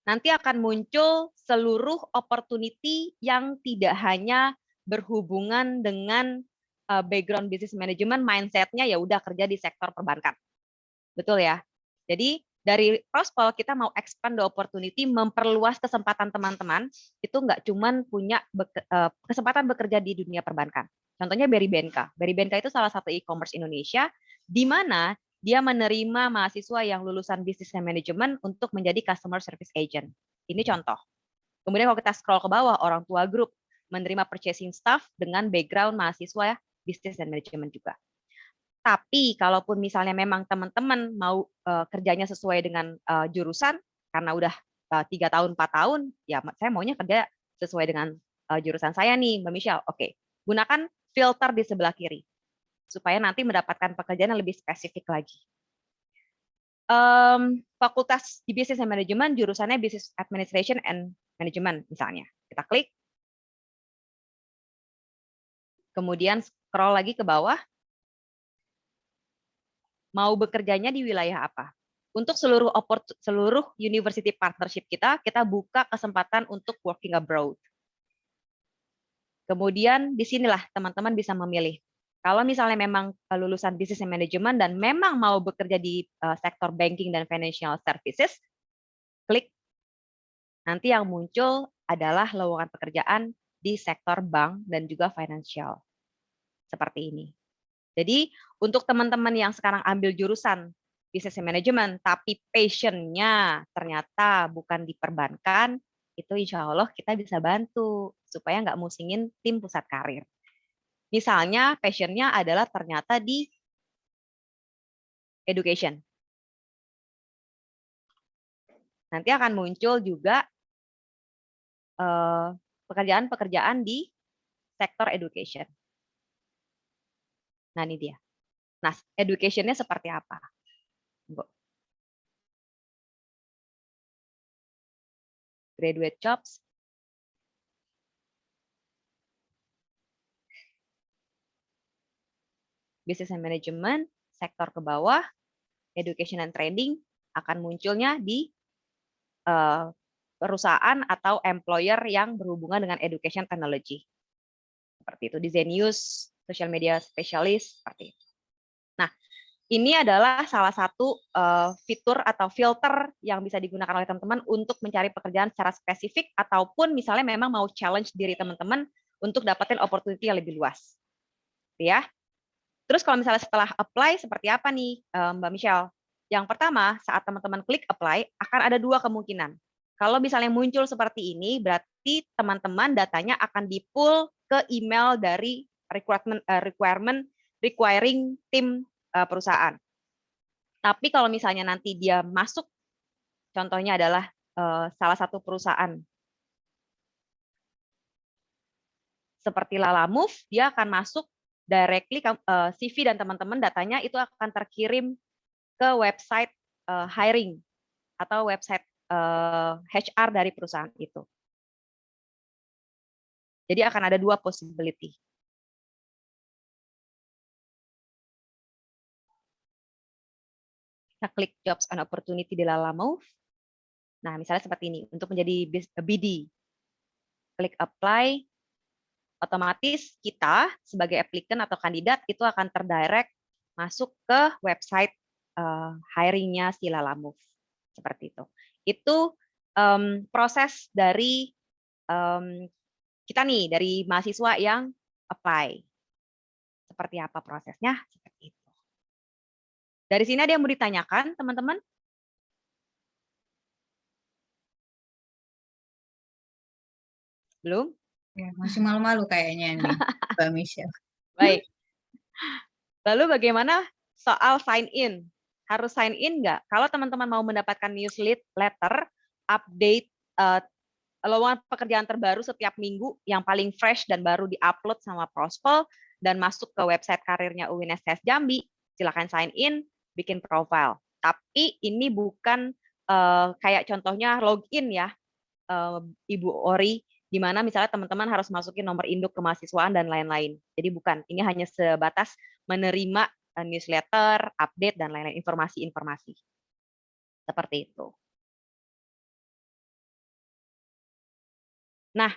Nanti akan muncul seluruh opportunity yang tidak hanya berhubungan dengan background business management, mindset-nya ya udah kerja di sektor perbankan. Betul ya? Jadi dari Prospol kita mau expand the opportunity, memperluas kesempatan teman-teman, itu nggak cuman punya kesempatan bekerja di dunia perbankan. Contohnya Berry Benka. Berry Benka itu salah satu e-commerce Indonesia, di mana dia menerima mahasiswa yang lulusan business management untuk menjadi customer service agent. Ini contoh. Kemudian kalau kita scroll ke bawah, orang tua grup menerima purchasing staff dengan background mahasiswa business dan management juga. Tapi kalaupun misalnya memang teman-teman mau kerjanya sesuai dengan jurusan, karena udah 3 tahun, 4 tahun, ya saya maunya kerja sesuai dengan jurusan saya nih, Mbak Michelle. Oke, gunakan filter di sebelah kiri, supaya nanti mendapatkan pekerjaan yang lebih spesifik lagi. Fakultas di Business and Management, jurusannya Business Administration and Management, misalnya. Kita klik. Kemudian scroll lagi ke bawah. Mau bekerjanya di wilayah apa? Untuk seluruh university partnership kita buka kesempatan untuk working abroad. Kemudian disinilah teman-teman bisa memilih. Kalau misalnya memang lulusan business and management dan memang mau bekerja di sektor banking dan financial services, klik. Nanti yang muncul adalah lowongan pekerjaan di sektor bank dan juga financial. Seperti ini. Jadi untuk teman-teman yang sekarang ambil jurusan business and management, tapi passion-nya ternyata bukan di perbankan, itu insya Allah kita bisa bantu supaya nggak musingin tim pusat karir. Misalnya passion-nya adalah ternyata di education. Nanti akan muncul juga pekerjaan-pekerjaan di sektor education. Nah ini dia. Nah education-nya seperti apa? Graduate jobs. Business and management, sektor ke bawah, education and training akan munculnya di perusahaan atau employer yang berhubungan dengan education technology. Seperti itu, di Zenius, social media specialist, seperti itu. Nah, ini adalah salah satu fitur atau filter yang bisa digunakan oleh teman-teman untuk mencari pekerjaan secara spesifik ataupun misalnya memang mau challenge diri teman-teman untuk dapetin opportunity yang lebih luas. Ya. Terus kalau misalnya setelah apply seperti apa nih Mbak Michelle? Yang pertama, saat teman-teman klik apply akan ada 2 kemungkinan. Kalau misalnya muncul seperti ini, berarti teman-teman datanya akan di-pull ke email dari requirement requiring tim perusahaan. Tapi kalau misalnya nanti dia masuk, contohnya adalah salah satu perusahaan seperti Lalamove, dia akan masuk directly CV dan teman-teman datanya itu akan terkirim ke website hiring atau website HR dari perusahaan itu. Jadi akan ada 2 possibility. Kita klik Jobs and Opportunity di Lalamove. Nah, misalnya seperti ini, untuk menjadi BD. Klik Apply, otomatis kita sebagai applicant atau kandidat itu akan terdirect masuk ke website hiring-nya si Lalamove. Seperti itu. Itu proses dari kita nih, dari mahasiswa yang apply. Seperti apa prosesnya? Seperti itu. Dari sini ada yang mau ditanyakan, teman-teman? Belum? Ya, masih malu-malu kayaknya nih, Mbak Michelle. Baik. Lalu bagaimana soal sign in? Harus sign in nggak? Kalau teman-teman mau mendapatkan newsletter, update lowongan pekerjaan terbaru setiap minggu yang paling fresh dan baru diupload sama Prospol dan masuk ke website karirnya UIN STS Jambi, silakan sign in, bikin profile. Tapi ini bukan kayak contohnya login ya, Ibu Ori, di mana misalnya teman-teman harus masukin nomor induk kemahasiswaan dan lain-lain. Jadi bukan, ini hanya sebatas menerima newsletter, update, dan lain-lain, informasi-informasi. Seperti itu. Nah,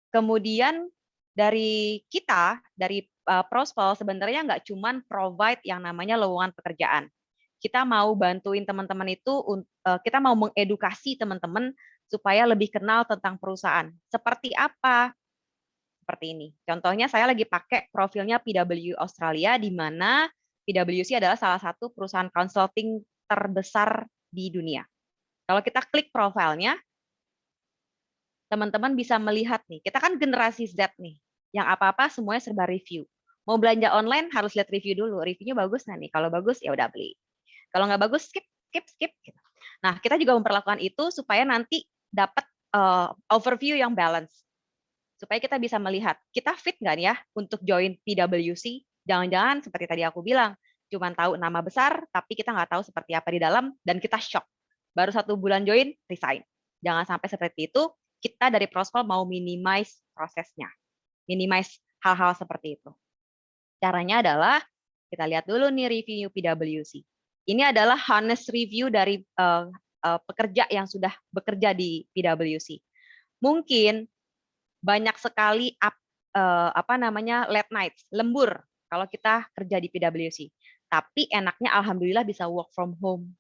kemudian dari kita, dari Prospol, sebenarnya nggak cuman provide yang namanya lowongan pekerjaan. Kita mau bantuin teman-teman itu, kita mau mengedukasi teman-teman supaya lebih kenal tentang perusahaan. Seperti apa? Seperti ini. Contohnya saya lagi pakai profilnya PwC Australia, di mana PwC adalah salah satu perusahaan consulting terbesar di dunia. Kalau kita klik profilnya, teman-teman bisa melihat nih, kita kan generasi Z nih, yang apa-apa semuanya serba review. Mau belanja online harus lihat review dulu, reviewnya bagus nggak nih? Kalau bagus ya udah beli. Kalau nggak bagus skip. Gitu. Nah, kita juga memperlakukan itu supaya nanti dapat overview yang balance. Supaya kita bisa melihat, kita fit nggak ya untuk join PwC? Jangan-jangan seperti tadi aku bilang, cuma tahu nama besar, tapi kita nggak tahu seperti apa di dalam, dan kita shock. Baru 1 bulan join, resign. Jangan sampai seperti itu, kita dari Prospol mau minimize prosesnya. Minimize hal-hal seperti itu. Caranya adalah, kita lihat dulu nih review PwC. Ini adalah honest review dari pekerja yang sudah bekerja di PwC. Mungkin banyak sekali late nights, lembur kalau kita kerja di PwC. Tapi enaknya alhamdulillah bisa work from home.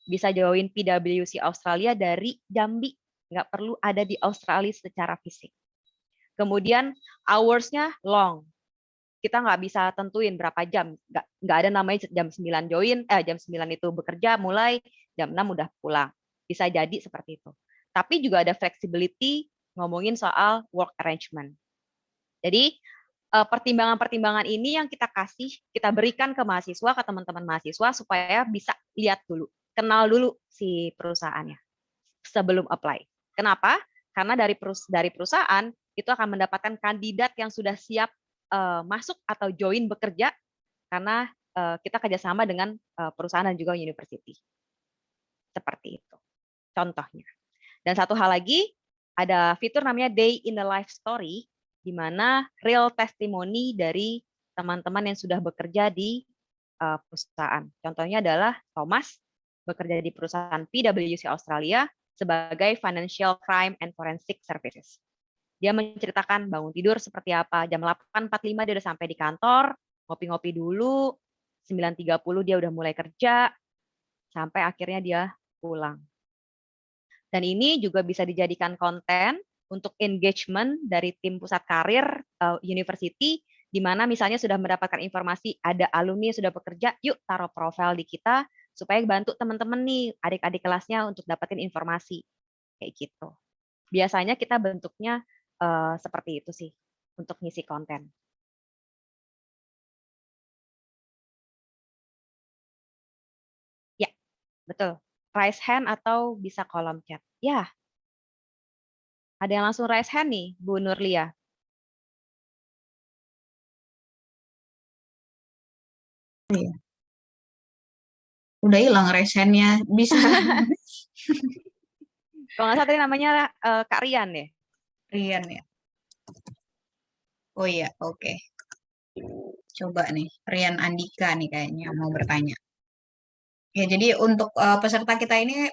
Bisa join PwC Australia dari Jambi, nggak perlu ada di Australia secara fisik. Kemudian hours-nya long. Kita nggak bisa tentuin berapa jam, nggak ada namanya jam 9 join, jam 9 itu bekerja mulai, jam 6 udah pulang. Bisa jadi seperti itu. Tapi juga ada flexibility ngomongin soal work arrangement. Jadi pertimbangan-pertimbangan ini yang kita kasih, kita berikan ke mahasiswa, ke teman-teman mahasiswa supaya bisa lihat dulu, kenal dulu si perusahaannya sebelum apply. Kenapa? Karena dari perusahaan itu akan mendapatkan kandidat yang sudah siap masuk atau join bekerja karena kita kerjasama dengan perusahaan dan juga university. Seperti itu contohnya. Dan satu hal lagi, ada fitur namanya Day in the Life Story, di mana real testimoni dari teman-teman yang sudah bekerja di perusahaan. Contohnya adalah Thomas, bekerja di perusahaan PwC Australia sebagai Financial Crime and Forensic Services. Dia menceritakan bangun tidur seperti apa. Jam 8.45 dia udah sampai di kantor, ngopi-ngopi dulu, 9.30 dia udah mulai kerja, sampai akhirnya dia pulang. Dan ini juga bisa dijadikan konten untuk engagement dari tim pusat karir university, di mana misalnya sudah mendapatkan informasi ada alumni yang sudah bekerja, yuk taruh profil di kita, supaya bantu teman-teman nih, adik-adik kelasnya untuk dapetin informasi. Kayak gitu. Biasanya kita bentuknya seperti itu sih untuk ngisi konten. Ya, betul. Raise hand atau bisa kolom chat. Ya, ada yang langsung raise hand nih, Bu Nurlia. Iya. Udah hilang raise hand-nya, bisa. Kalau nggak salah tadi namanya Kak Rian ya. Rian ya. Oh iya, oke. Coba nih, Rian Andika nih kayaknya mau bertanya. Ya, jadi untuk peserta kita ini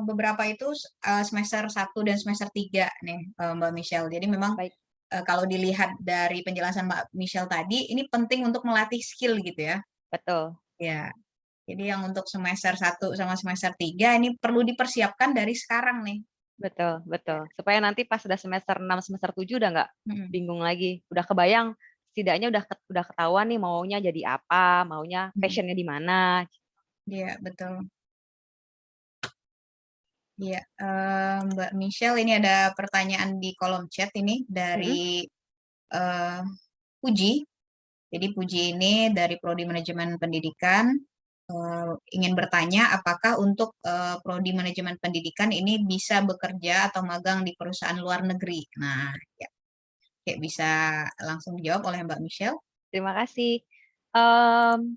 beberapa itu semester 1 dan semester 3 nih, Mbak Michelle. Jadi memang Baik. kalau dilihat dari penjelasan Mbak Michelle tadi, ini penting untuk melatih skill gitu ya. Betul. Ya, jadi yang untuk semester 1 sama semester 3 ini perlu dipersiapkan dari sekarang nih. Betul, betul. Supaya nanti pas sudah semester 6, semester 7 udah nggak Mm-mm. bingung lagi. Udah kebayang, setidaknya udah ketahuan nih maunya jadi apa, maunya passionnya di mana. Iya, betul. Iya, Mbak Michelle, ini ada pertanyaan di kolom chat ini dari eh, Puji. Jadi Puji ini dari Prodi Manajemen Pendidikan ingin bertanya apakah untuk Prodi Manajemen Pendidikan ini bisa bekerja atau magang di perusahaan luar negeri. Nah, ya, kayak bisa langsung dijawab oleh Mbak Michelle. Terima kasih.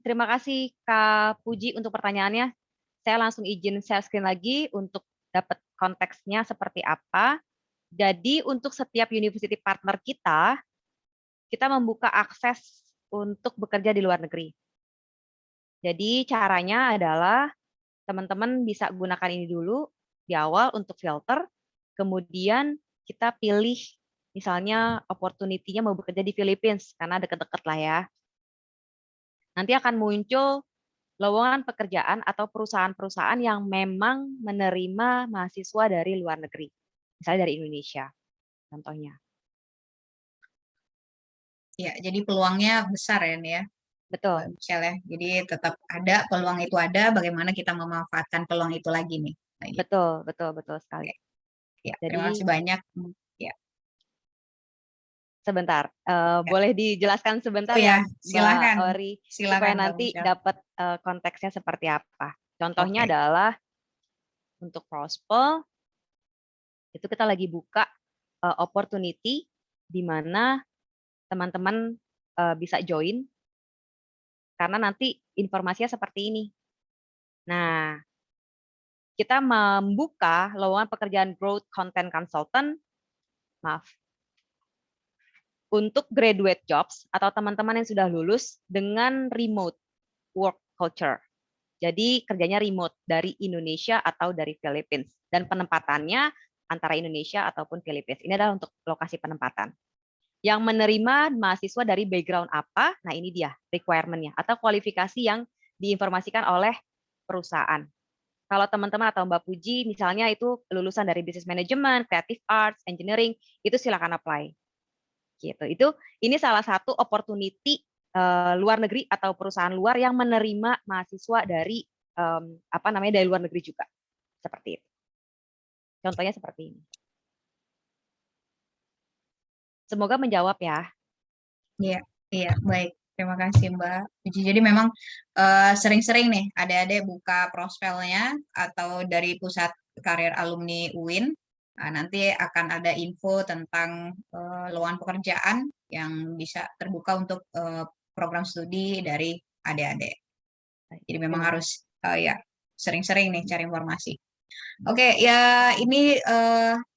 Terima kasih Kak Puji untuk pertanyaannya. Saya langsung izin share screen lagi untuk dapat konteksnya seperti apa. Jadi untuk setiap university partner kita membuka akses untuk bekerja di luar negeri. Jadi caranya adalah teman-teman bisa gunakan ini dulu di awal untuk filter, kemudian kita pilih misalnya opportunity-nya mau bekerja di Philippines karena deket-deket lah ya. Nanti akan muncul lowongan pekerjaan atau perusahaan-perusahaan yang memang menerima mahasiswa dari luar negeri, misalnya dari Indonesia, contohnya. Ya, jadi peluangnya besar ya, nih ya, Mbak Betul, Michelle ya. Jadi tetap ada, peluang itu ada, bagaimana kita memanfaatkan peluang itu lagi nih. Nah, gitu. betul sekali. Ya, Jadi terima kasih banyak. Ya, sebentar, ya. boleh dijelaskan sebentar Oh ya, ya, Mbak silakan. Ori, supaya Silakan Mbak nanti Michelle. dapat konteksnya seperti apa. Contohnya Oke. adalah untuk Prospel, itu kita lagi buka opportunity di mana teman-teman bisa join, karena nanti informasinya seperti ini. Nah, kita membuka lowongan pekerjaan Growth Content Consultant, untuk graduate jobs atau teman-teman yang sudah lulus dengan remote work culture. Jadi kerjanya remote dari Indonesia atau dari Philippines. Dan penempatannya antara Indonesia ataupun Philippines. Ini adalah untuk lokasi penempatan. Yang menerima mahasiswa dari background apa? Nah ini dia requirement-nya atau kualifikasi yang diinformasikan oleh perusahaan. Kalau teman-teman atau Mbak Puji misalnya itu lulusan dari business management, creative arts, engineering, itu silakan apply. Gitu. Ini salah satu opportunity luar negeri atau perusahaan luar yang menerima mahasiswa dari dari luar negeri juga. Seperti itu. Contohnya seperti ini. Semoga menjawab ya. Iya, baik. Terima kasih Mbak Puji. Jadi memang sering-sering nih adik-adik buka prospelnya atau dari pusat karir alumni UIN. Nah, nanti akan ada info tentang lowongan pekerjaan yang bisa terbuka untuk program studi dari adik-adik. Jadi memang harus ya sering-sering nih cari informasi. Oke, ya ini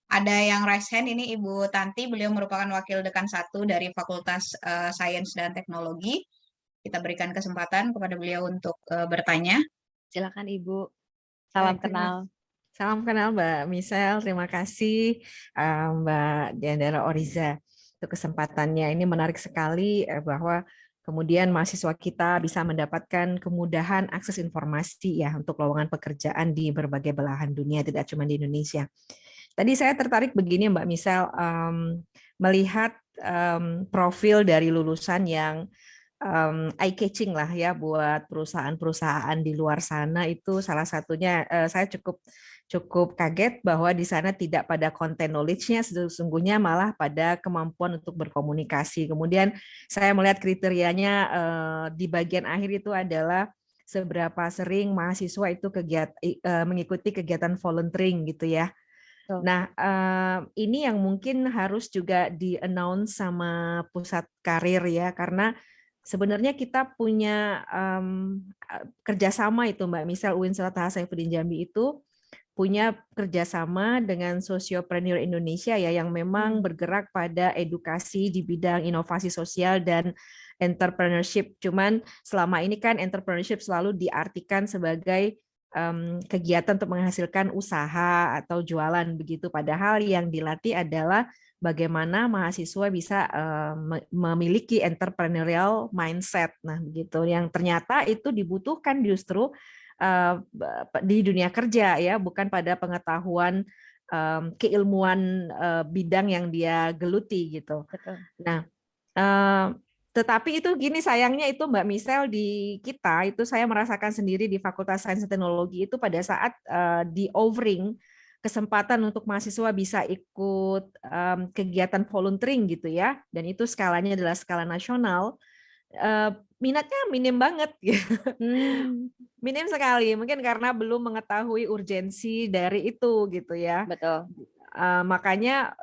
ada yang raise hand, ini Ibu Tanti, beliau merupakan Wakil Dekan 1 dari Fakultas Sains dan Teknologi. Kita berikan kesempatan kepada beliau untuk bertanya. Silakan Ibu. Salam Baik, kenal. Salam kenal Mbak Michelle, terima kasih Mbak Diandra Oriza untuk kesempatannya. Ini menarik sekali bahwa kemudian mahasiswa kita bisa mendapatkan kemudahan akses informasi ya untuk lowongan pekerjaan di berbagai belahan dunia, tidak cuma di Indonesia. Tadi saya tertarik begini Mbak Michelle, melihat profil dari lulusan yang eye-catching lah ya buat perusahaan-perusahaan di luar sana. Itu salah satunya saya cukup kaget bahwa di sana tidak pada content knowledge-nya, sesungguhnya malah pada kemampuan untuk berkomunikasi. Kemudian saya melihat kriterianya di bagian akhir itu adalah seberapa sering mahasiswa itu mengikuti kegiatan volunteering gitu ya. Nah, ini yang mungkin harus juga di-announce sama pusat karir ya, karena sebenarnya kita punya kerjasama itu Mbak, misal UIN Selat Saifuddin Jambi itu punya kerjasama dengan Sociopreneur Indonesia ya yang memang bergerak pada edukasi di bidang inovasi sosial dan entrepreneurship. Cuman selama ini kan entrepreneurship selalu diartikan sebagai kegiatan untuk menghasilkan usaha atau jualan begitu. Padahal yang dilatih adalah bagaimana mahasiswa bisa memiliki entrepreneurial mindset. Nah, begitu. Yang ternyata itu dibutuhkan justru di dunia kerja ya, bukan pada pengetahuan keilmuan bidang yang dia geluti gitu. Betul. Nah, tetapi itu gini sayangnya itu Mbak Michelle di kita itu saya merasakan sendiri di Fakultas Sains dan Teknologi itu pada saat di offering kesempatan untuk mahasiswa bisa ikut kegiatan volunteering gitu ya, dan itu skalanya adalah skala nasional, minatnya minim banget gitu. Minim sekali, mungkin karena belum mengetahui urgensi dari itu gitu ya. Betul. Makanya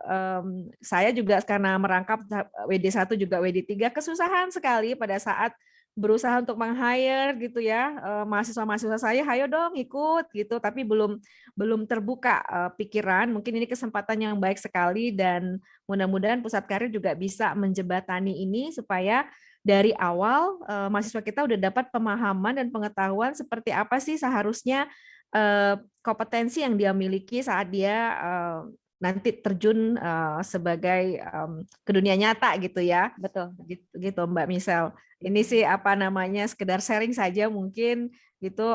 saya juga karena merangkap WD1 juga WD3 kesusahan sekali pada saat berusaha untuk meng-hire gitu ya mahasiswa-mahasiswa saya, ayo dong ikut gitu, tapi belum terbuka pikiran. Mungkin ini kesempatan yang baik sekali dan mudah-mudahan Pusat Karir juga bisa menjembatani ini supaya dari awal mahasiswa kita udah dapat pemahaman dan pengetahuan seperti apa sih seharusnya kompetensi yang dia miliki saat dia nanti terjun sebagai ke dunia nyata gitu ya. Betul. Gitu Mbak Michelle. Ini sih apa namanya sekedar sharing saja mungkin gitu.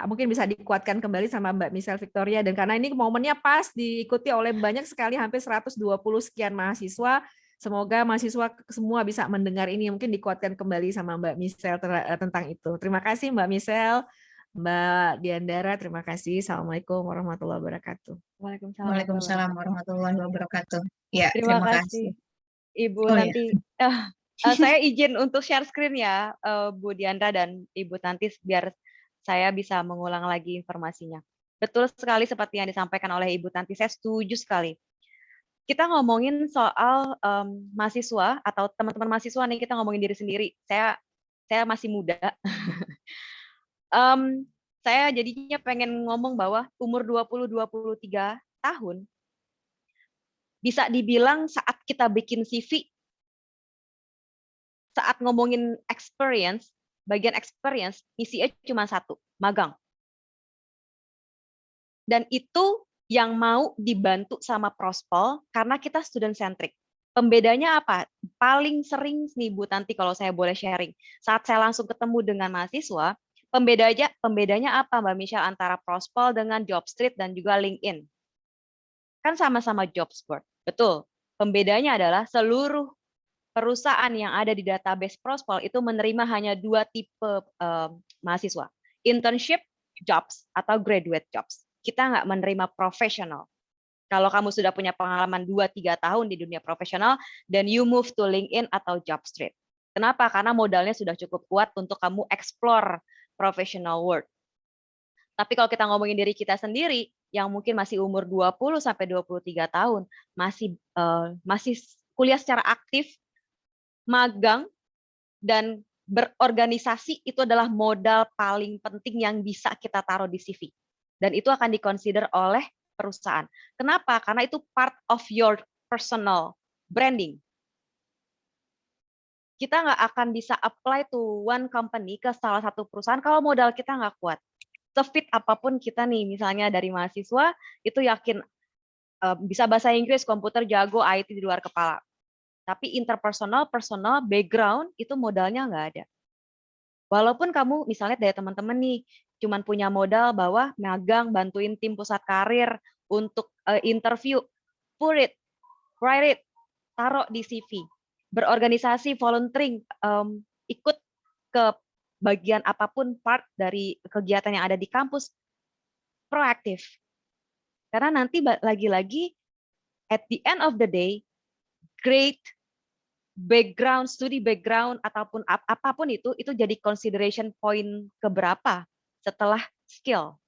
Mungkin bisa dikuatkan kembali sama Mbak Michelle Victoria, dan karena ini momennya pas diikuti oleh banyak sekali hampir 120 sekian mahasiswa. Semoga mahasiswa semua bisa mendengar ini, mungkin dikuatkan kembali sama Mbak Michelle tentang itu. Terima kasih Mbak Michelle. Mbak Diandara, terima kasih. Assalamualaikum warahmatullahi wabarakatuh. Waalaikumsalam warahmatullahi wabarakatuh. Ya, Terima terima kasih, kasih. Ibu Oh ya. Tanti. Saya izin untuk share screen ya, Bu Diandra dan Ibu Tantis, biar saya bisa mengulang lagi informasinya. Betul sekali seperti yang disampaikan oleh Ibu Tanti, saya setuju sekali. Kita ngomongin soal mahasiswa atau teman-teman mahasiswa nih, kita ngomongin diri sendiri. Saya masih muda. Saya jadinya pengen ngomong bahwa umur 20-23 tahun bisa dibilang saat kita bikin CV, saat ngomongin experience, bagian experience, isinya cuma satu, magang. Dan itu yang mau dibantu sama Prospol karena kita student centric. Pembedanya apa? Paling sering nih Bu Tanti kalau saya boleh sharing. Saat saya langsung ketemu dengan mahasiswa, pembedanya apa Mbak Michelle antara Prospol dengan Jobstreet dan juga LinkedIn? Kan sama-sama jobs board. Betul. Pembedanya adalah seluruh perusahaan yang ada di database Prospol itu menerima hanya dua tipe mahasiswa. Internship jobs atau graduate jobs. Kita nggak menerima profesional. Kalau kamu sudah punya pengalaman 2-3 tahun di dunia profesional, then you move to LinkedIn atau Jobstreet. Kenapa? Karena modalnya sudah cukup kuat untuk kamu explore professional world. Tapi kalau kita ngomongin diri kita sendiri, yang mungkin masih umur 20-23 tahun, masih kuliah secara aktif, magang, dan berorganisasi itu adalah modal paling penting yang bisa kita taruh di CV. Dan itu akan dikonsider oleh perusahaan. Kenapa? Karena itu part of your personal branding. Kita nggak akan bisa apply to one company ke salah satu perusahaan kalau modal kita nggak kuat. Sefit apapun kita nih, misalnya dari mahasiswa, itu yakin bisa bahasa Inggris, komputer jago, IT di luar kepala. Tapi interpersonal, personal, background, itu modalnya nggak ada. Walaupun kamu misalnya dari teman-teman nih, cuman punya modal bahwa magang, bantuin tim pusat karir untuk interview, put it, write it, taruh di CV. Berorganisasi, volunteering, ikut ke bagian apapun part dari kegiatan yang ada di kampus, proaktif. Karena nanti lagi-lagi, at the end of the day, great background, studi background, ataupun apapun itu jadi consideration point keberapa setelah skill.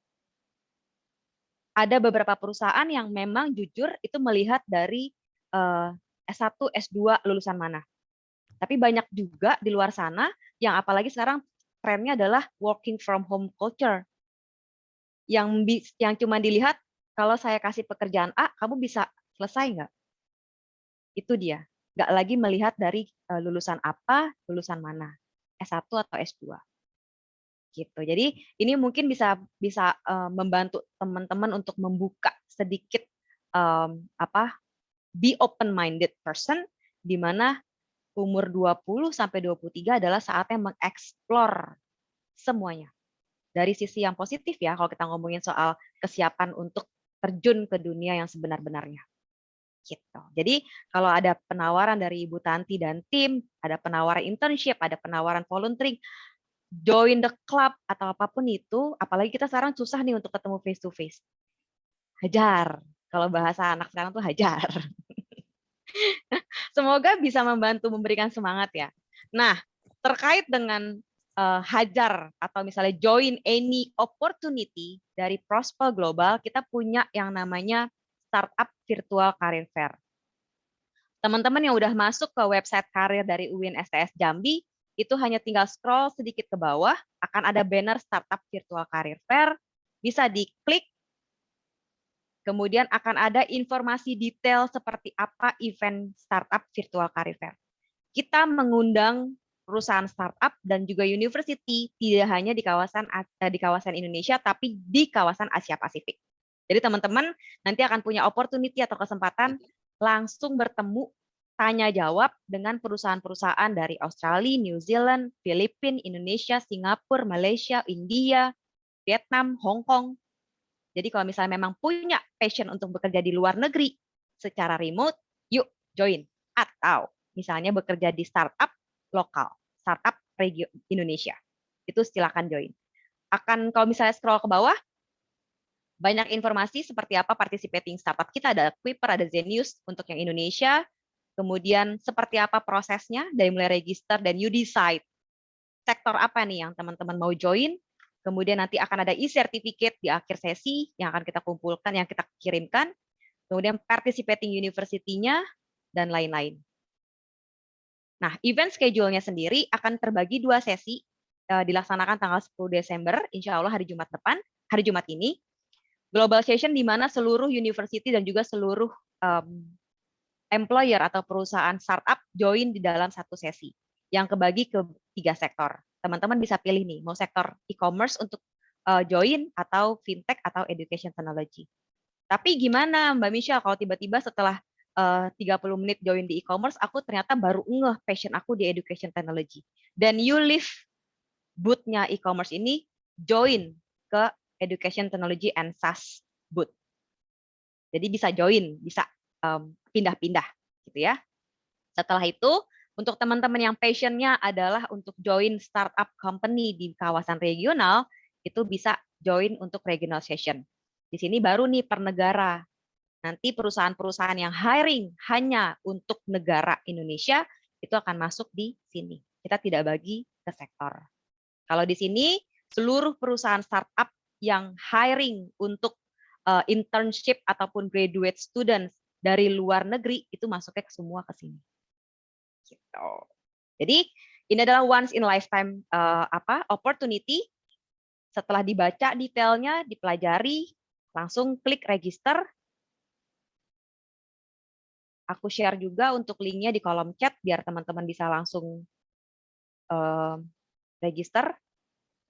Ada beberapa perusahaan yang memang jujur itu melihat dari S1, S2 lulusan mana. Tapi banyak juga di luar sana yang apalagi sekarang trennya adalah working from home culture. yang cuma dilihat kalau saya kasih pekerjaan A, kamu bisa selesai nggak? Itu dia. Nggak lagi melihat dari lulusan apa, lulusan mana, S1 atau S2. Gitu. Jadi ini mungkin bisa membantu teman-teman untuk membuka sedikit be open-minded person, di mana umur 20 sampai 23 adalah saatnya mengeksplor semuanya. Dari sisi yang positif ya, kalau kita ngomongin soal kesiapan untuk terjun ke dunia yang sebenar-benarnya. Gitu. Jadi kalau ada penawaran dari Ibu Tanti dan tim, ada penawaran internship, ada penawaran volunteering, join the club atau apapun itu, apalagi kita sekarang susah nih untuk ketemu face to face. Hajar. Kalau bahasa anak sekarang tuh hajar. Semoga bisa membantu memberikan semangat ya. Nah, terkait dengan hajar atau misalnya join any opportunity dari Prospel Global, kita punya yang namanya Startup Virtual Career Fair. Teman-teman yang udah masuk ke website karir dari UIN STS Jambi, itu hanya tinggal scroll sedikit ke bawah, akan ada banner Startup Virtual Career Fair, bisa diklik, kemudian akan ada informasi detail seperti apa event Startup Virtual Career Fair. Kita mengundang perusahaan startup dan juga university tidak hanya di kawasan Indonesia, tapi di kawasan Asia Pasifik. Jadi teman-teman nanti akan punya opportunity atau kesempatan langsung bertemu, tanya jawab dengan perusahaan-perusahaan dari Australia, New Zealand, Filipina, Indonesia, Singapura, Malaysia, India, Vietnam, Hong Kong. Jadi kalau misalnya memang punya passion untuk bekerja di luar negeri secara remote, yuk join. Atau misalnya bekerja di startup lokal, startup region Indonesia, itu silakan join. Kalau misalnya scroll ke bawah, banyak informasi seperti apa participating startup kita, ada Kuiper, ada Zenius untuk yang Indonesia, kemudian seperti apa prosesnya dari mulai register dan you decide sektor apa nih yang teman-teman mau join, kemudian nanti akan ada e-certificate di akhir sesi yang akan kita kumpulkan, yang kita kirimkan, kemudian participating university-nya, dan lain-lain. Nah, event schedule-nya sendiri akan terbagi 2 sesi, dilaksanakan tanggal 10 Desember, insya Allah hari Jumat depan, hari Jumat ini, Global Session di mana seluruh university dan juga seluruh employer atau perusahaan startup join di dalam satu sesi yang kebagi ke 3 sektor. Teman-teman bisa pilih nih, mau sektor e-commerce untuk join atau fintech atau education technology. Tapi gimana Mbak Michelle kalau tiba-tiba setelah 30 menit join di e-commerce, aku ternyata baru ngeh passion aku di education technology. Dan you leave booth-nya e-commerce ini, join ke education technology and SaaS booth. Jadi bisa join, bisa pindah-pindah gitu ya. Setelah itu, untuk teman-teman yang passion-nya adalah untuk join startup company di kawasan regional, itu bisa join untuk regional session. Di sini baru nih per negara. Nanti perusahaan-perusahaan yang hiring hanya untuk negara Indonesia, itu akan masuk di sini. Kita tidak bagi ke sektor. Kalau di sini, seluruh perusahaan startup yang hiring untuk internship ataupun graduate students dari luar negeri itu masuknya semua ke sini. Gitu. Jadi ini adalah once in lifetime opportunity. Setelah dibaca detailnya, dipelajari, langsung klik register. Aku share juga untuk linknya di kolom chat biar teman-teman bisa langsung register.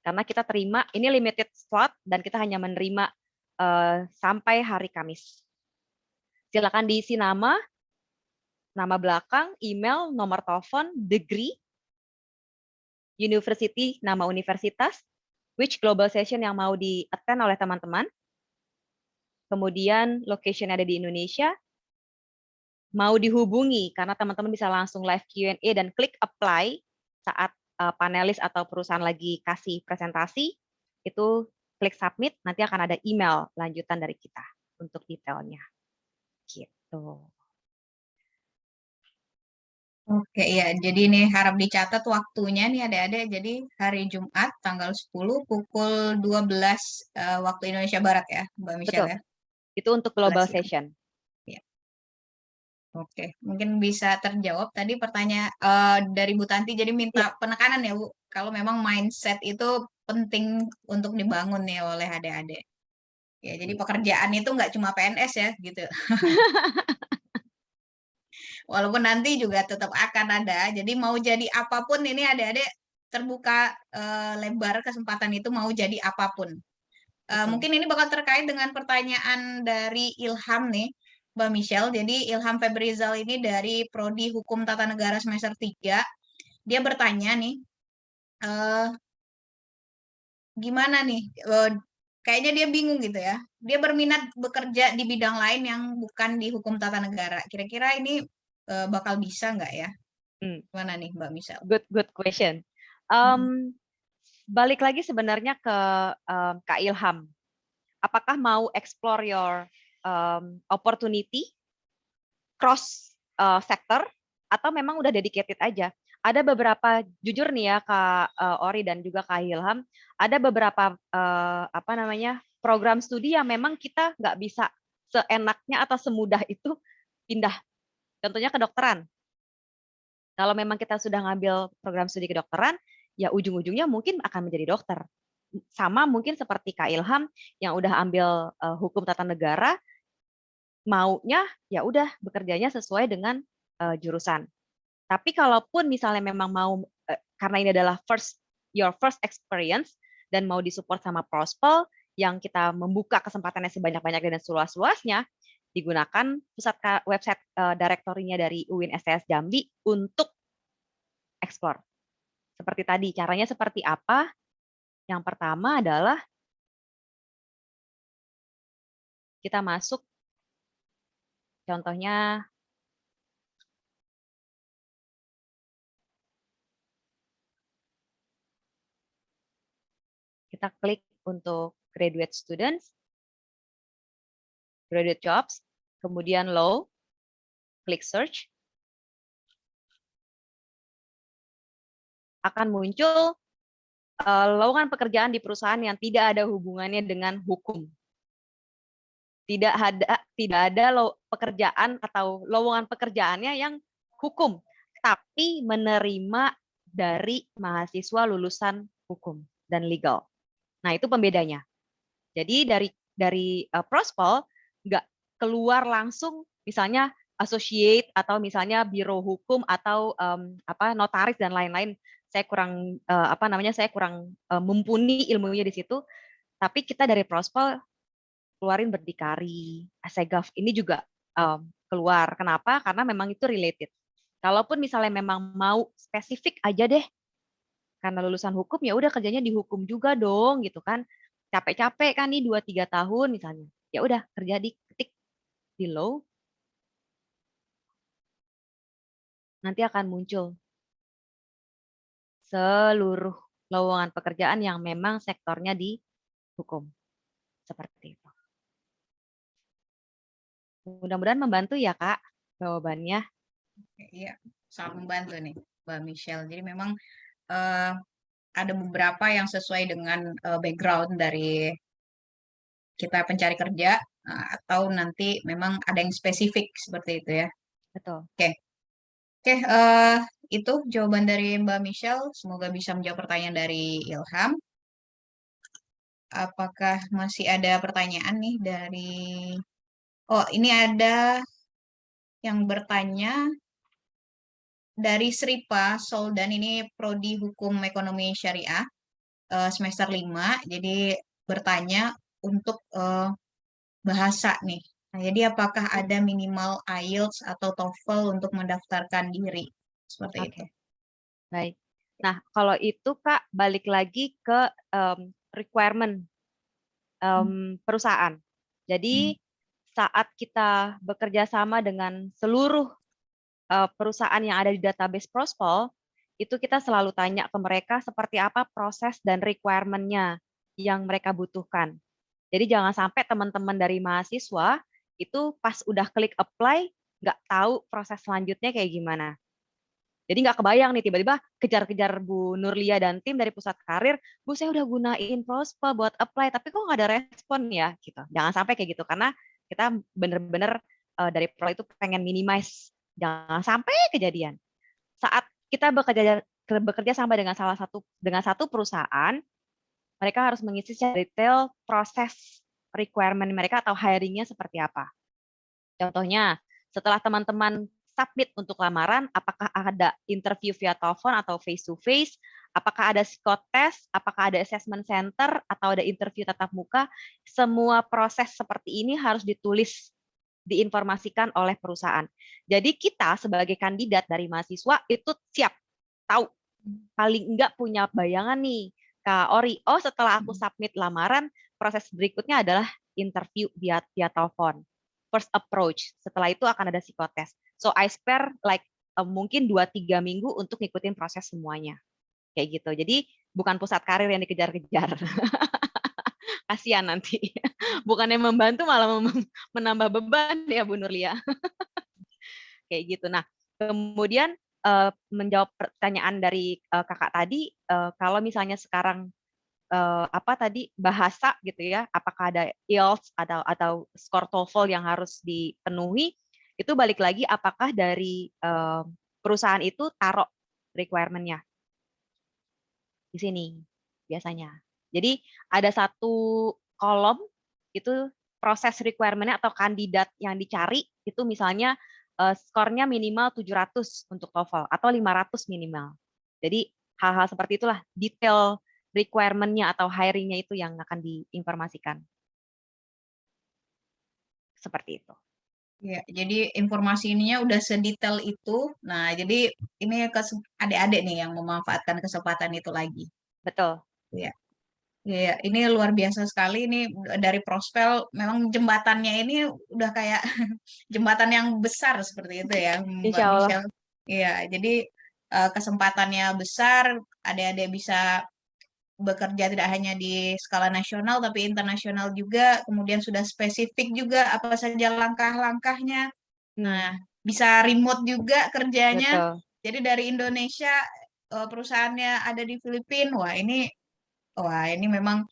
Karena kita terima ini limited slot dan kita hanya menerima sampai hari Kamis. Silakan diisi nama belakang, email, nomor telepon, degree, university, nama universitas, which global session yang mau di-attend oleh teman-teman, kemudian location ada di Indonesia, mau dihubungi karena teman-teman bisa langsung live Q&A dan klik apply saat panelis atau perusahaan lagi kasih presentasi, itu klik submit, nanti akan ada email lanjutan dari kita untuk detailnya. Gitu. Oke, ya. Jadi ini harap dicatat waktunya nih adik-adik. Jadi hari Jumat tanggal 10 pukul 12 waktu Indonesia Barat ya, Mbak Michelle ya. Itu untuk global 12 siang. session. Ya. Oke, mungkin bisa terjawab tadi pertanyaan dari Bu Tanti. Jadi minta penekanan ya Bu, kalau memang mindset itu penting untuk dibangun nih oleh adik-adik. Ya, jadi pekerjaan itu nggak cuma PNS ya, gitu. Walaupun nanti juga tetap akan ada. Jadi mau jadi apapun ini adik-adik terbuka lebar kesempatan itu mau jadi apapun. Betul. Mungkin ini bakal terkait dengan pertanyaan dari Ilham nih, Mbak Michelle. Jadi Ilham Febrizal ini dari Prodi Hukum Tata Negara semester 3. Dia bertanya nih, gimana nih, kayaknya dia bingung gitu ya. Dia berminat bekerja di bidang lain yang bukan di hukum tata negara. Kira-kira ini bakal bisa nggak ya? Gimana nih Mbak Michelle? Good question. Balik lagi sebenarnya ke Kak Ilham. Apakah mau explore your opportunity cross sector atau memang udah dedicated aja? Ada beberapa, jujur nih ya Kak Ori dan juga Kak Ilham, ada beberapa program studi yang memang kita nggak bisa seenaknya atau semudah itu pindah. Contohnya kedokteran. Kalau memang kita sudah ngambil program studi kedokteran, ya ujung-ujungnya mungkin akan menjadi dokter. Sama mungkin seperti Kak Ilham yang udah ambil hukum tata negara, maunya ya udah bekerjanya sesuai dengan jurusan. Tapi kalaupun misalnya memang mau, karena ini adalah your first experience dan mau disupport sama Prospel yang kita membuka kesempatannya sebanyak-banyaknya dan seluas-luasnya, digunakan website direktorinya dari UIN STS Jambi untuk explore. Seperti tadi, caranya seperti apa? Yang pertama adalah kita masuk, contohnya kita klik untuk graduate students, graduate jobs, kemudian law, klik search, akan muncul lowongan pekerjaan di perusahaan yang tidak ada hubungannya dengan hukum. Tidak ada pekerjaan atau lowongan pekerjaannya yang hukum, tapi menerima dari mahasiswa lulusan hukum dan legal. Nah, itu pembedanya. Jadi dari Prospel nggak keluar langsung misalnya associate atau misalnya biro hukum atau notaris dan lain-lain. Saya kurang saya kurang mumpuni ilmunya di situ. Tapi kita dari Prospel keluarin berdikari, Assegaf ini juga keluar. Kenapa? Karena memang itu related. Kalaupun misalnya memang mau spesifik aja deh, karena lulusan hukum ya udah kerjanya di hukum juga dong gitu kan. Capek-capek kan nih 2-3 tahun misalnya. Ya udah kerja di ketik di law. Nanti akan muncul seluruh lowongan pekerjaan yang memang sektornya di hukum. Seperti itu. Mudah-mudahan membantu ya Kak jawabannya. Iya, sangat membantu nih Mbak Michelle. Jadi memang ada beberapa yang sesuai dengan background dari kita pencari kerja atau nanti memang ada yang spesifik seperti itu ya. Betul. Oke, itu jawaban dari Mbak Michelle. Semoga bisa menjawab pertanyaan dari Ilham. Apakah masih ada pertanyaan nih dari... Oh, ini ada yang bertanya dari Sripa Soldan, ini Prodi Hukum Ekonomi Syariah semester 5. Jadi bertanya untuk bahasa nih. Nah, jadi apakah ada minimal IELTS atau TOEFL untuk mendaftarkan diri? Seperti itu. Baik. Nah, kalau itu Kak balik lagi ke requirement perusahaan. Jadi saat kita bekerja sama dengan seluruh perusahaan yang ada di database Prospel, itu kita selalu tanya ke mereka seperti apa proses dan requirement-nya yang mereka butuhkan. Jadi jangan sampai teman-teman dari mahasiswa itu pas udah klik apply, nggak tahu proses selanjutnya kayak gimana. Jadi nggak kebayang nih tiba-tiba kejar-kejar Bu Nurlia dan tim dari pusat karir, Bu saya udah gunain Prospel buat apply, tapi kok nggak ada respon ya? Gitu. Jangan sampai kayak gitu, karena kita benar-benar dari Pro itu pengen minimize, jangan sampai kejadian. Saat kita bekerja sama dengan satu perusahaan, mereka harus mengisi secara detail proses requirement mereka atau hiringnya seperti apa. Contohnya, setelah teman-teman submit untuk lamaran, apakah ada interview via telepon atau face to face, apakah ada psikotes, apakah ada assessment center, atau ada interview tatap muka, semua proses seperti ini harus ditulis, diinformasikan oleh perusahaan. Jadi kita sebagai kandidat dari mahasiswa itu siap, tahu, paling enggak punya bayangan nih, Kak Ori, oh setelah aku submit lamaran, proses berikutnya adalah interview via telepon. First approach, setelah itu akan ada psikotes. So I spare like mungkin 2-3 minggu untuk ngikutin proses semuanya. Kayak gitu. Jadi bukan pusat karir yang dikejar-kejar. Kasihan nanti. Bukannya membantu malah menambah beban ya Bu Nurlia. Kayak gitu. Nah, kemudian menjawab pertanyaan dari kakak tadi, kalau misalnya sekarang apa tadi bahasa gitu ya, apakah ada IELTS atau skor TOEFL yang harus dipenuhi, itu balik lagi apakah dari perusahaan itu taruh requirement-nya di sini biasanya. Jadi ada satu kolom itu proses requirement-nya atau kandidat yang dicari itu misalnya skornya minimal 700 untuk TOEFL atau 500 minimal. Jadi hal-hal seperti itulah detail requirement-nya atau hiring-nya itu yang akan diinformasikan. Seperti itu. Ya, jadi informasi ininya udah sedetail itu. Nah, jadi ini ke adik-adik nih yang memanfaatkan kesempatan itu lagi. Betul. Ya. Ya, ini luar biasa sekali. Ini dari Prospel, memang jembatannya ini udah kayak jembatan yang besar seperti itu ya, Mbak Insya Allah. Michelle. Iya, jadi kesempatannya besar, adik-adik bisa bekerja tidak hanya di skala nasional tapi internasional juga, kemudian sudah spesifik juga apa saja langkah-langkahnya. Nah, bisa remote juga kerjanya. Betul. Jadi dari Indonesia perusahaannya ada di Filipina. Wah, ini memang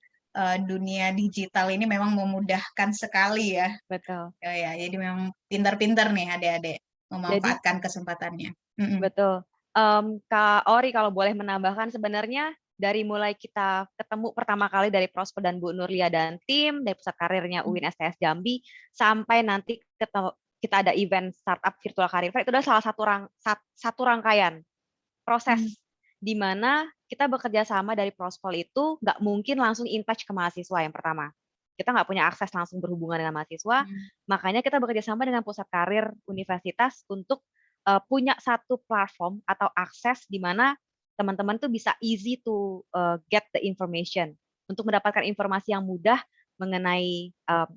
dunia digital ini memang memudahkan sekali ya. Betul. Ya, jadi memang pintar-pintar nih adik-adik memanfaatkan Jadi, kesempatannya. Betul. Kak Ori kalau boleh menambahkan sebenarnya dari mulai kita ketemu pertama kali dari Prosper dan Bu Nurlia dan tim dari pusat karirnya UIN STS Jambi sampai nanti kita ada event startup virtual career fair, itu adalah salah satu rangkaian proses di mana kita bekerja sama dari Prospol itu nggak mungkin langsung in touch ke mahasiswa yang pertama. Kita nggak punya akses langsung berhubungan dengan mahasiswa, makanya kita bekerja sama dengan pusat karir universitas untuk punya satu platform atau akses di mana teman-teman tuh bisa easy to get the information untuk mendapatkan informasi yang mudah mengenai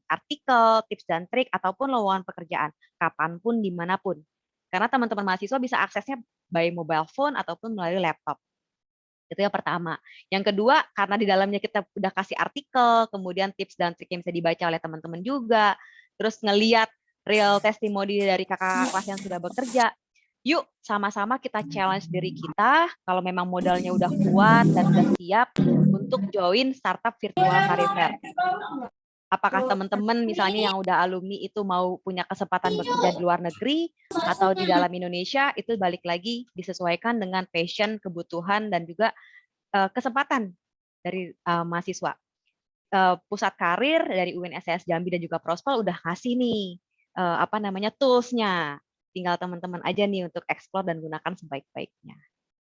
artikel, tips dan trik ataupun lowongan pekerjaan kapanpun dimanapun. Karena teman-teman mahasiswa bisa aksesnya by mobile phone ataupun melalui laptop. Itu yang pertama. Yang kedua, karena di dalamnya kita udah kasih artikel, kemudian tips dan trik yang bisa dibaca oleh teman-teman juga, terus ngeliat real testimoni dari kakak kelas yang sudah bekerja. Yuk, sama-sama kita challenge diri kita, kalau memang modalnya udah kuat dan udah siap untuk join startup virtual career fair. Apakah teman-teman misalnya yang udah alumni itu mau punya kesempatan bekerja di luar negeri atau di dalam Indonesia, itu balik lagi disesuaikan dengan passion, kebutuhan, dan juga kesempatan dari mahasiswa. Pusat karir dari UIN STS Jambi dan juga Prospol udah ngasih nih tools-nya. Tinggal teman-teman aja nih untuk explore dan gunakan sebaik-baiknya.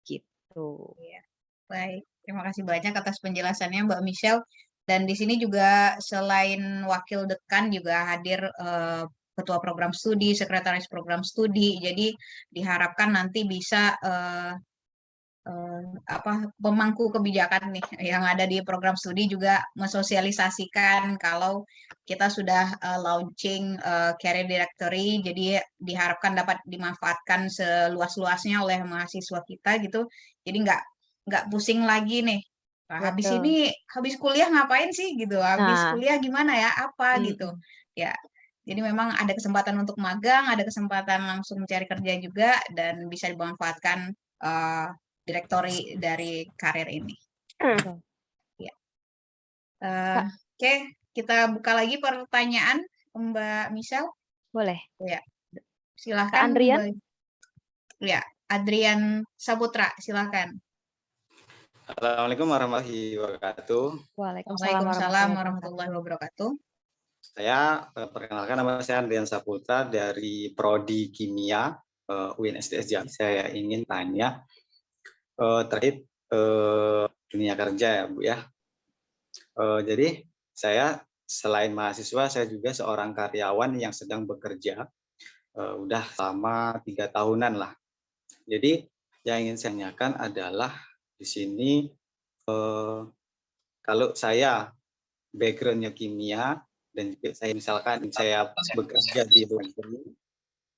Gitu. Ya, baik, terima kasih banyak atas penjelasannya Mbak Michelle. Dan di sini juga selain wakil dekan juga hadir ketua program studi, sekretaris program studi. Jadi diharapkan nanti bisa pemangku kebijakan nih yang ada di program studi juga mensosialisasikan kalau kita sudah launching career directory, jadi diharapkan dapat dimanfaatkan seluas-luasnya oleh mahasiswa kita gitu. Jadi nggak pusing lagi nih. Nah, habis kuliah ngapain sih gitu? Habis kuliah gimana ya? Apa gitu? Ya. Jadi memang ada kesempatan untuk magang, ada kesempatan langsung mencari kerja juga dan bisa dimanfaatkan direktori dari karir ini. Ya. Oke, kita buka lagi pertanyaan Mbak Michelle. Boleh. Ya. Silakan. Adrian. Ya, Adrian Saputra, silakan. Assalamualaikum warahmatullahi wabarakatuh. Waalaikumsalam warahmatullahi wabarakatuh. Perkenalkan, nama saya Andrian Saputra dari Prodi Kimia UIN STS Jambi. Saya ingin tanya terkait dunia kerja ya Bu ya. Jadi saya selain mahasiswa, saya juga seorang karyawan yang sedang bekerja udah selama 3 tahunan lah. Jadi yang ingin saya tanyakan adalah di sini kalau saya backgroundnya kimia dan juga saya misalkan saya bekerja di luar negeri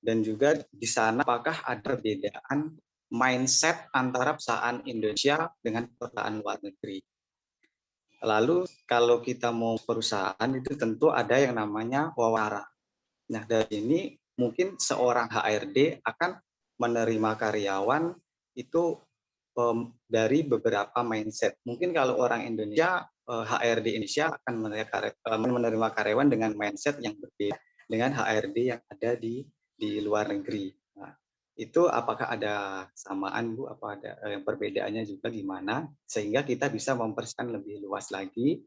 dan juga di sana apakah ada perbedaan mindset antara perusahaan Indonesia dengan perusahaan luar negeri. Lalu kalau kita mau perusahaan itu tentu ada yang namanya wawancara. Nah dari ini mungkin seorang HRD akan menerima karyawan itu dari beberapa mindset. Mungkin kalau orang Indonesia, HRD Indonesia akan menerima karyawan dengan mindset yang berbeda dengan HRD yang ada di luar negeri. Nah, itu apakah ada samaan Bu? Apa ada perbedaannya juga gimana? Sehingga kita bisa mempersiapkan lebih luas lagi,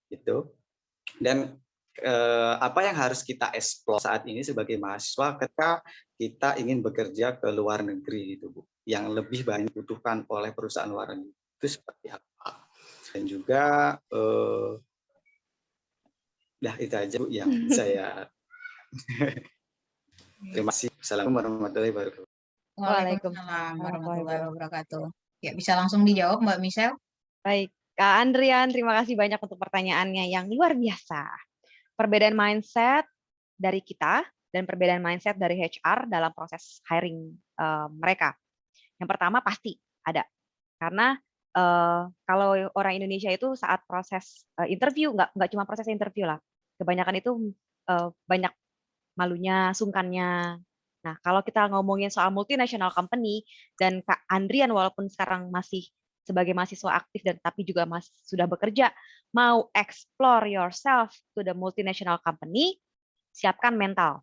gitu. Dan apa yang harus kita eksplor saat ini sebagai mahasiswa ketika kita ingin bekerja ke luar negeri gitu Bu, yang lebih banyak dibutuhkan oleh perusahaan luar negeri itu seperti apa? Dan juga itu aja Bu yang saya terima kasih. Assalamualaikum warahmatullahi wabarakatuh. Waalaikumsalam warahmatullahi wabarakatuh. Ya, bisa langsung dijawab Mbak Michelle. Baik, Kak Andrian, terima kasih banyak untuk pertanyaannya yang luar biasa. Perbedaan mindset dari kita dan perbedaan mindset dari HR dalam proses hiring mereka. Yang pertama pasti ada, karena kalau orang Indonesia itu saat proses interview, nggak cuma proses interview lah, kebanyakan itu banyak malunya, sungkannya. Nah, kalau kita ngomongin soal multinational company, dan Kak Andrian walaupun sekarang masih sebagai mahasiswa aktif dan tapi juga sudah bekerja, mau explore yourself to the multinational company, siapkan mental.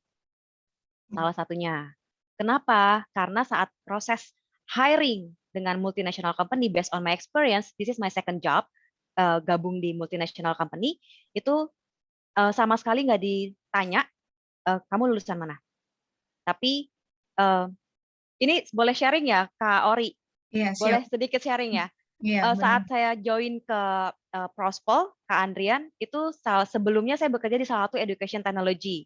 Salah satunya. Kenapa? Karena saat proses hiring dengan multinational company, based on my experience, this is my second job, gabung di multinational company, itu sama sekali nggak ditanya, kamu lulusan mana? Tapi ini boleh sharing ya, Kak Ori? Iya, boleh siap. sedikit sharing ya? Iya, Saat saya join ke Prospol, Kak Andrian, itu sebelumnya saya bekerja di salah satu education technology,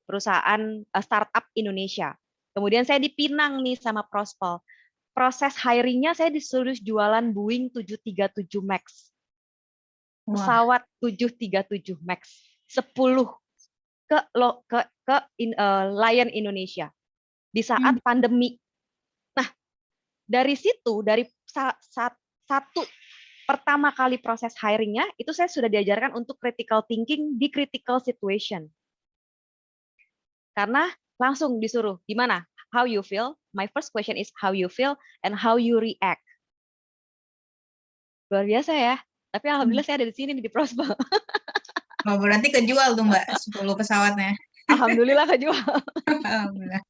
perusahaan startup Indonesia. Kemudian saya dipinang nih sama Prospol. Proses hiringnya saya disuruh jualan Boeing 737 MAX. Pesawat 737 MAX. 10 ke Lion Indonesia di saat pandemi. Nah, dari situ, dari satu pertama kali proses hiringnya, itu saya sudah diajarkan untuk critical thinking di critical situation. Karena langsung disuruh, gimana? How you feel? My first question is how you feel and how you react. Luar biasa ya. Tapi alhamdulillah saya ada di sini di Prospol. Oh, berarti kejual tuh Mbak, 10 pesawatnya. Alhamdulillah kejual. Alhamdulillah.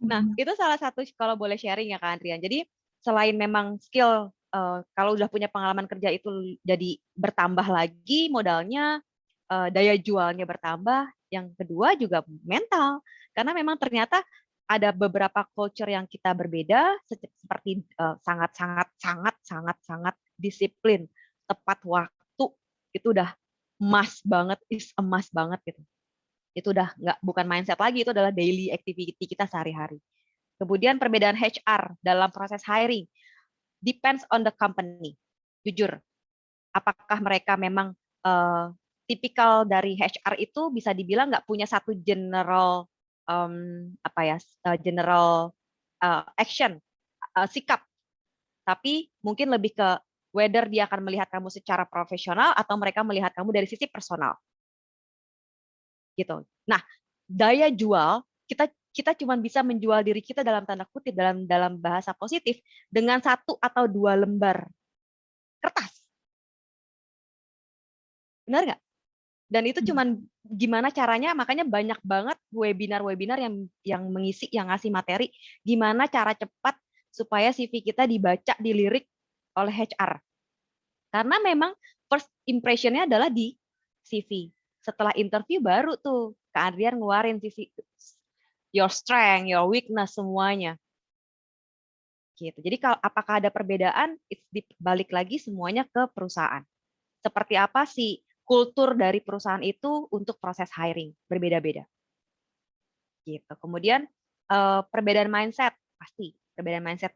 Nah, itu salah satu kalau boleh sharing ya Kak Andrian. Jadi selain memang skill, kalau udah punya pengalaman kerja itu jadi bertambah lagi modalnya, daya jualnya bertambah. Yang kedua juga mental, karena memang ternyata ada beberapa culture yang kita berbeda, seperti sangat disiplin, tepat waktu, itu udah emas banget, emas banget gitu. Itu udah bukan mindset lagi, itu adalah daily activity kita sehari-hari. Kemudian perbedaan HR dalam proses hiring depends on the company. Jujur, apakah mereka memang tipikal dari HR itu bisa dibilang nggak punya satu general general action, sikap, tapi mungkin lebih ke whether dia akan melihat kamu secara profesional atau mereka melihat kamu dari sisi personal. Gitu. Nah, daya jual kita cuma bisa menjual diri kita dalam tanda kutip dalam bahasa positif dengan 1 atau 2 lembar kertas. Benar nggak? Dan itu cuman gimana caranya, makanya banyak banget webinar-webinar yang mengisi, yang ngasih materi, gimana cara cepat supaya CV kita dibaca, dilirik oleh HR. Karena memang first impression-nya adalah di CV. setelah interview baru tuh Kak Adrian ngeluarin sisi your strength, your weakness semuanya. Gitu. Jadi kalau apakah ada perbedaan, balik lagi semuanya ke perusahaan. Seperti apa sih kultur dari perusahaan itu untuk proses hiring, berbeda-beda. Gitu. Kemudian perbedaan mindset, pasti perbedaan mindset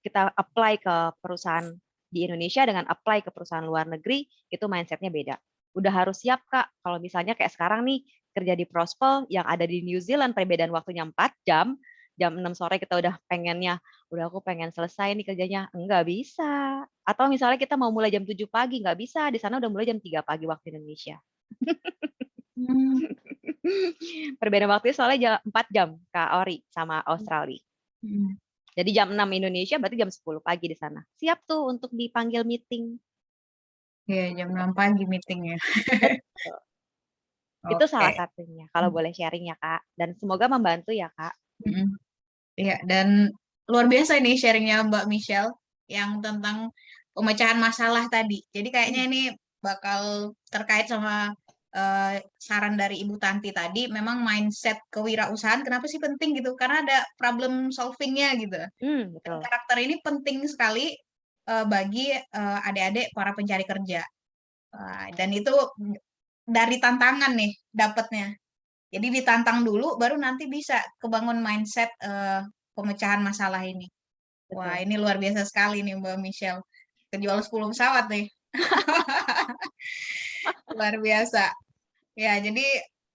kita apply ke perusahaan di Indonesia dengan apply ke perusahaan luar negeri, itu mindsetnya beda. Udah harus siap Kak, kalau misalnya kayak sekarang nih, kerja di Prospel yang ada di New Zealand, perbedaan waktunya 4 jam, jam 6 sore kita udah pengennya, udah aku pengen selesai nih kerjanya, enggak bisa. Atau misalnya kita mau mulai jam 7 pagi, nggak bisa, di sana udah mulai jam 3 pagi waktu Indonesia. Perbedaan waktunya soalnya 4 jam Kak Ori sama Australia. Jadi jam 6 Indonesia berarti jam 10 pagi di sana. Siap tuh untuk dipanggil meeting. Iya, jam 6 pagi meetingnya. Itu salah Oke. satunya, kalau boleh sharing ya Kak. Dan semoga membantu ya Kak. Iya, dan luar biasa ini sharingnya Mbak Michelle yang tentang pemecahan masalah tadi. Jadi kayaknya ini bakal terkait sama saran dari Ibu Tanti tadi, memang mindset kewirausahaan kenapa sih penting gitu? Karena ada problem solvingnya gitu. Dan Betul. karakter ini penting sekali bagi adik-adik para pencari kerja. Dan itu dari tantangan nih dapatnya. Jadi ditantang dulu, baru nanti bisa kebangun mindset pemecahan masalah ini. Wah, Betul. ini luar biasa sekali nih Mbak Michelle. Kejual 10 pesawat nih. Luar biasa. Ya, jadi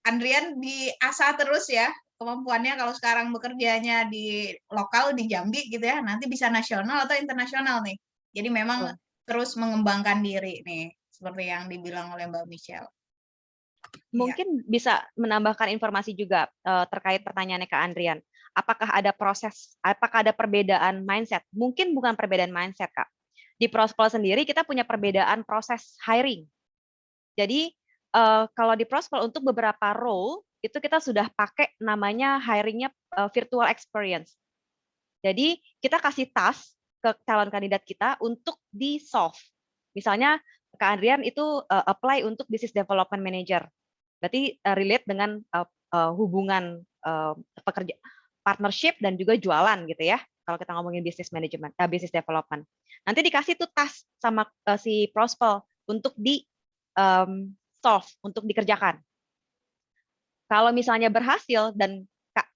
Andrian diasah terus ya kemampuannya kalau sekarang bekerjanya di lokal di Jambi gitu ya, nanti bisa nasional atau internasional nih. Jadi memang terus mengembangkan diri nih, seperti yang dibilang oleh Mbak Michelle. Mungkin bisa menambahkan informasi juga terkait pertanyaannya Kak Andrian. Apakah ada perbedaan mindset? Mungkin bukan perbedaan mindset, Kak. Di Prospel sendiri kita punya perbedaan proses hiring. Jadi kalau di Prospel untuk beberapa role itu kita sudah pakai namanya hiringnya virtual experience. Jadi kita kasih task ke calon kandidat kita untuk di solve. Misalnya Kak Andrian itu apply untuk business development manager. Berarti relate dengan hubungan pekerja partnership dan juga jualan gitu ya. Kalau kita ngomongin business management, business development. Nanti dikasih tuh task sama si Prospel untuk di solve, untuk dikerjakan. Kalau misalnya berhasil dan Kak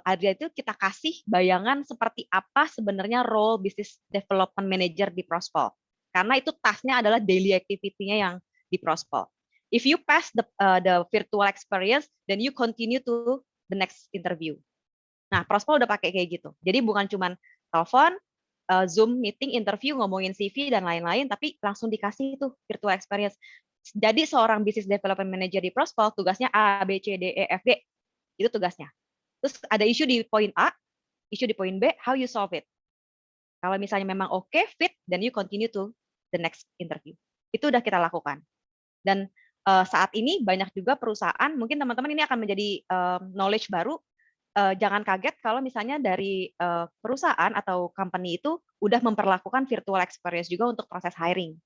Adria itu kita kasih bayangan seperti apa sebenarnya role business development manager di Prospel. Karena itu tasknya adalah daily activity-nya yang di Prospel. If you pass the virtual experience, then you continue to the next interview. Nah, Prospel udah pakai kayak gitu. Jadi bukan cuma telepon, Zoom meeting, interview, ngomongin CV dan lain-lain, tapi langsung dikasih itu virtual experience. Jadi seorang business development manager di Prospel tugasnya A, B, C, D, E, F, G. Itu tugasnya. Terus ada isu di poin A, isu di poin B, how you solve it. Kalau misalnya memang oke, fit, then you continue to the next interview. Itu udah kita lakukan. Dan saat ini banyak juga perusahaan, mungkin teman-teman ini akan menjadi knowledge baru, jangan kaget kalau misalnya dari perusahaan atau company itu udah memperlakukan virtual experience juga untuk proses hiring.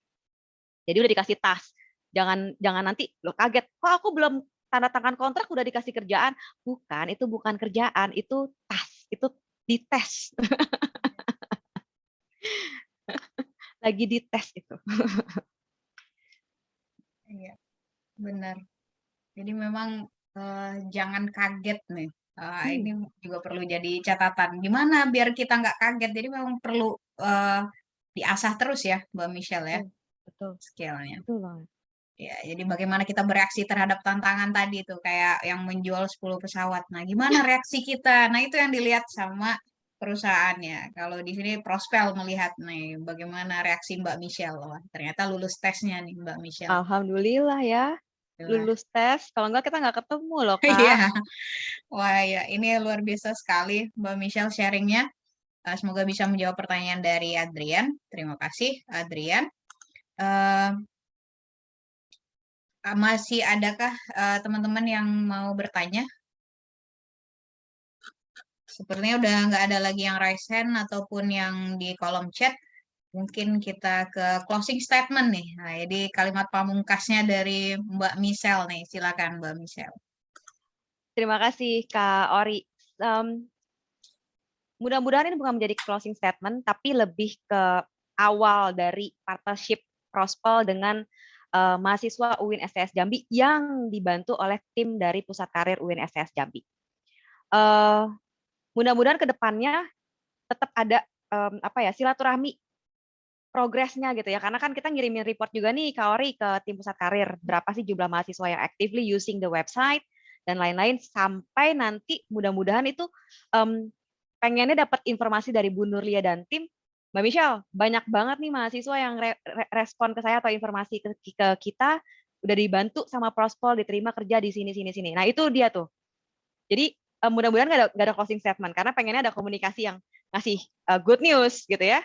Jadi udah dikasih task. Jangan nanti lo kaget, kok aku belum tanda tangan kontrak udah dikasih kerjaan. Bukan, itu bukan kerjaan, itu task, itu dites. Lagi dites itu. Iya, benar. Jadi memang jangan kaget nih. Ini juga perlu jadi catatan. Gimana biar kita nggak kaget? Jadi memang perlu diasah terus ya, Mbak Michelle ya, Betul. skill-nya. Betul banget. Ya, jadi bagaimana kita bereaksi terhadap tantangan tadi itu kayak yang menjual 10 pesawat. Nah, gimana reaksi kita? Nah, itu yang dilihat sama perusahaannya. Kalau di sini Prospel melihat nih bagaimana reaksi Mbak Michelle. Wah, ternyata lulus tesnya nih Mbak Michelle. Alhamdulillah ya. Lulus tes. Kalau enggak kita nggak ketemu loh, Kak. Iya. Wah, ya ini luar biasa sekali Mbak Michelle sharingnya. Semoga bisa menjawab pertanyaan dari Adrian. Terima kasih, Adrian. Masih adakah teman-teman yang mau bertanya? Sepertinya udah nggak ada lagi yang raise hand ataupun yang di kolom chat. mungkin kita ke closing statement nih. Nah, jadi kalimat pamungkasnya dari Mbak Michelle nih. Silakan Mbak Michelle. Terima kasih Kak Ori. Mudah-mudahan ini bukan menjadi closing statement, tapi lebih ke awal dari partnership Prospel dengan mahasiswa UIN STS Jambi yang dibantu oleh tim dari Pusat Karir UIN STS Jambi. Mudah-mudahan ke depannya tetap ada silaturahmi progresnya gitu ya, karena kan kita ngirimin report juga nih Kak Ori ke tim Pusat Karir, berapa sih jumlah mahasiswa yang actively using the website dan lain-lain, sampai nanti mudah-mudahan itu pengennya dapat informasi dari Bu Nurlia dan tim. Mbak Michelle, banyak banget nih mahasiswa yang respon ke saya atau informasi ke kita, udah dibantu sama Prospol, diterima kerja di sini. Nah itu dia tuh. Jadi mudah-mudahan nggak ada closing statement, karena pengennya ada komunikasi yang ngasih good news gitu ya.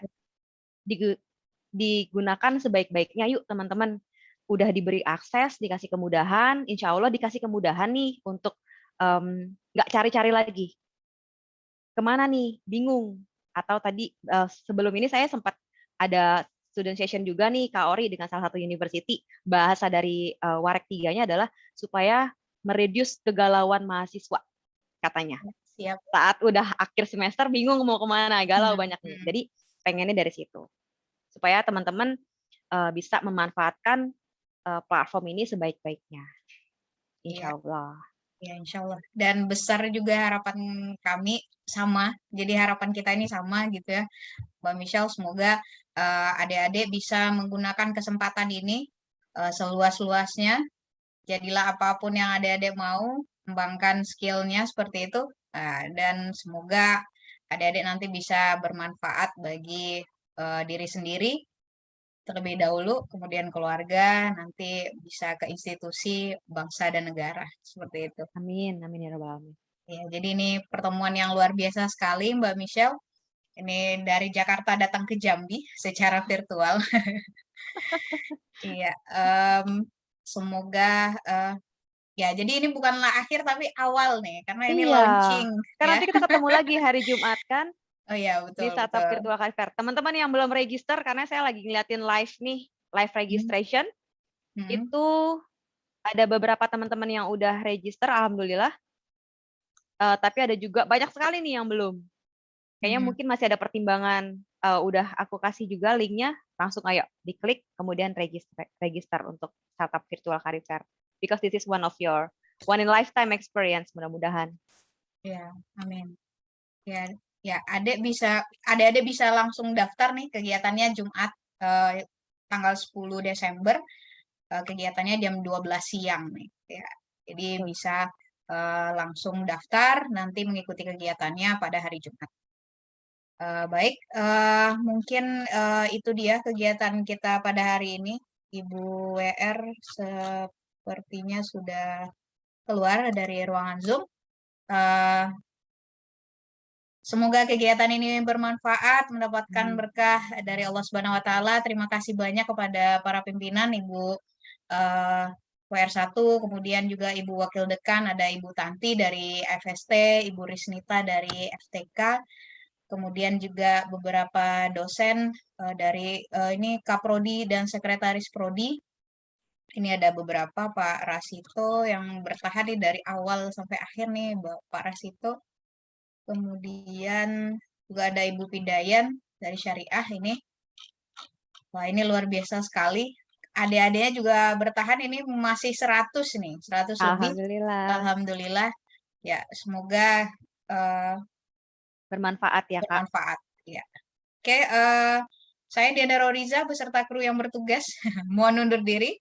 Digunakan sebaik-baiknya, yuk teman-teman. Udah diberi akses, dikasih kemudahan, insya Allah dikasih kemudahan nih untuk nggak cari-cari lagi. Kemana nih? Bingung. Atau tadi sebelum ini saya sempat ada student session juga nih Kak Ori dengan salah satu university. Bahasa dari Warek 3-nya adalah supaya mereduce kegalauan mahasiswa katanya. Siap. Saat udah akhir semester bingung mau kemana, galau banyak nih. Jadi pengennya dari situ. Supaya teman-teman bisa memanfaatkan platform ini sebaik-baiknya. Insya Allah. Ya, insya Allah. Dan besar juga harapan kami sama. Jadi harapan kita ini sama gitu ya. Mbak Michelle, semoga adik-adik bisa menggunakan kesempatan ini seluas-luasnya. Jadilah apapun yang adik-adik mau, kembangkan skill-nya seperti itu. Dan semoga adik-adik nanti bisa bermanfaat bagi diri sendiri terlebih dahulu, kemudian keluarga, nanti bisa ke institusi, bangsa dan negara, seperti itu. Amin, amin ya rabbal alamin. Ya, jadi ini pertemuan yang luar biasa sekali, Mbak Michelle. Ini dari Jakarta datang ke Jambi secara virtual. Iya, semoga ya. Jadi ini bukanlah akhir tapi awal nih, karena ini launching. Karena ya. nanti kita ketemu lagi hari Jumat kan. Oh iya, betul. Di Startup Virtual Career Fair. Teman-teman yang belum register, karena saya lagi ngeliatin live nih, live registration, itu ada beberapa teman-teman yang udah register, alhamdulillah. Tapi ada juga banyak sekali nih yang belum. Kayaknya mungkin masih ada pertimbangan. Udah aku kasih juga linknya, langsung ayo diklik, kemudian register untuk Startup Virtual Career Fair. Because this is one in lifetime experience, mudah-mudahan. Ya, amin. Ya, adik bisa langsung daftar nih, kegiatannya Jumat tanggal 10 Desember. Kegiatannya jam 12 siang nih. Ya. Jadi bisa langsung daftar, nanti mengikuti kegiatannya pada hari Jumat. Baik, mungkin itu dia kegiatan kita pada hari ini. Ibu WR sepertinya sudah keluar dari ruangan Zoom. Semoga kegiatan ini bermanfaat, mendapatkan berkah dari Allah Subhanahu wa taala. Terima kasih banyak kepada para pimpinan, Ibu WR1, kemudian juga Ibu Wakil Dekan, ada Ibu Tanti dari FST, Ibu Risnita dari FTK, kemudian juga beberapa dosen dari ini Kaprodi dan Sekretaris Prodi. Ini ada beberapa, Pak Rasito yang bertahan nih dari awal sampai akhir nih, Pak Rasito. Kemudian juga ada Ibu Pidayan dari Syariah ini. Wah, ini luar biasa sekali. Adik-adiknya juga bertahan, ini masih 100 nih, 100 lebih. Alhamdulillah. Ya, semoga bermanfaat ya, Kak. Bermanfaat, ya. Oke, saya Diana Roriza beserta kru yang bertugas. Mohon undur diri.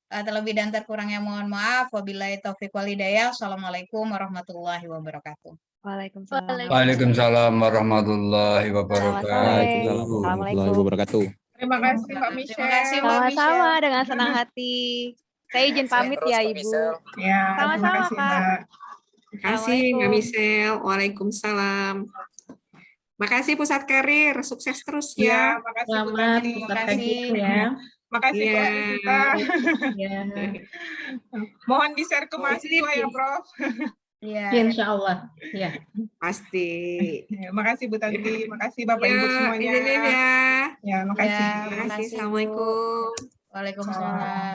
Terlebih dan terkurangnya mohon maaf. Wabillahi taufiq wal hidayah. Assalamualaikum warahmatullahi wabarakatuh. Waalaikumsalam warahmatullahi wabarakatuh. Assalamualaikum warahmatullahi wabarakatuh. Terima kasih Mbak Michelle. Terima kasih Mbak Michelle. Sama-sama, dengan senang hati. Saya izin pamit ya Ibu. Ya, Sama-sama Kak. Terima kasih Mbak Michelle. Waalaikumsalam. Makasih Pusat Karir, sukses terus ya. Makasih Selamat, terima kasih ya. Makasih Bu Anita. Ya. Mohon di-share ke mahasiswa ya, Prof. Ya, Insya Allah. Ya. Pasti. Ya, makasih Bu Tanti, makasih Bapak Ibu Ya, semuanya. izinin ya. Ya, makasih. ya, Terima kasih. makasih, Bu. Assalamualaikum. Waalaikumsalam.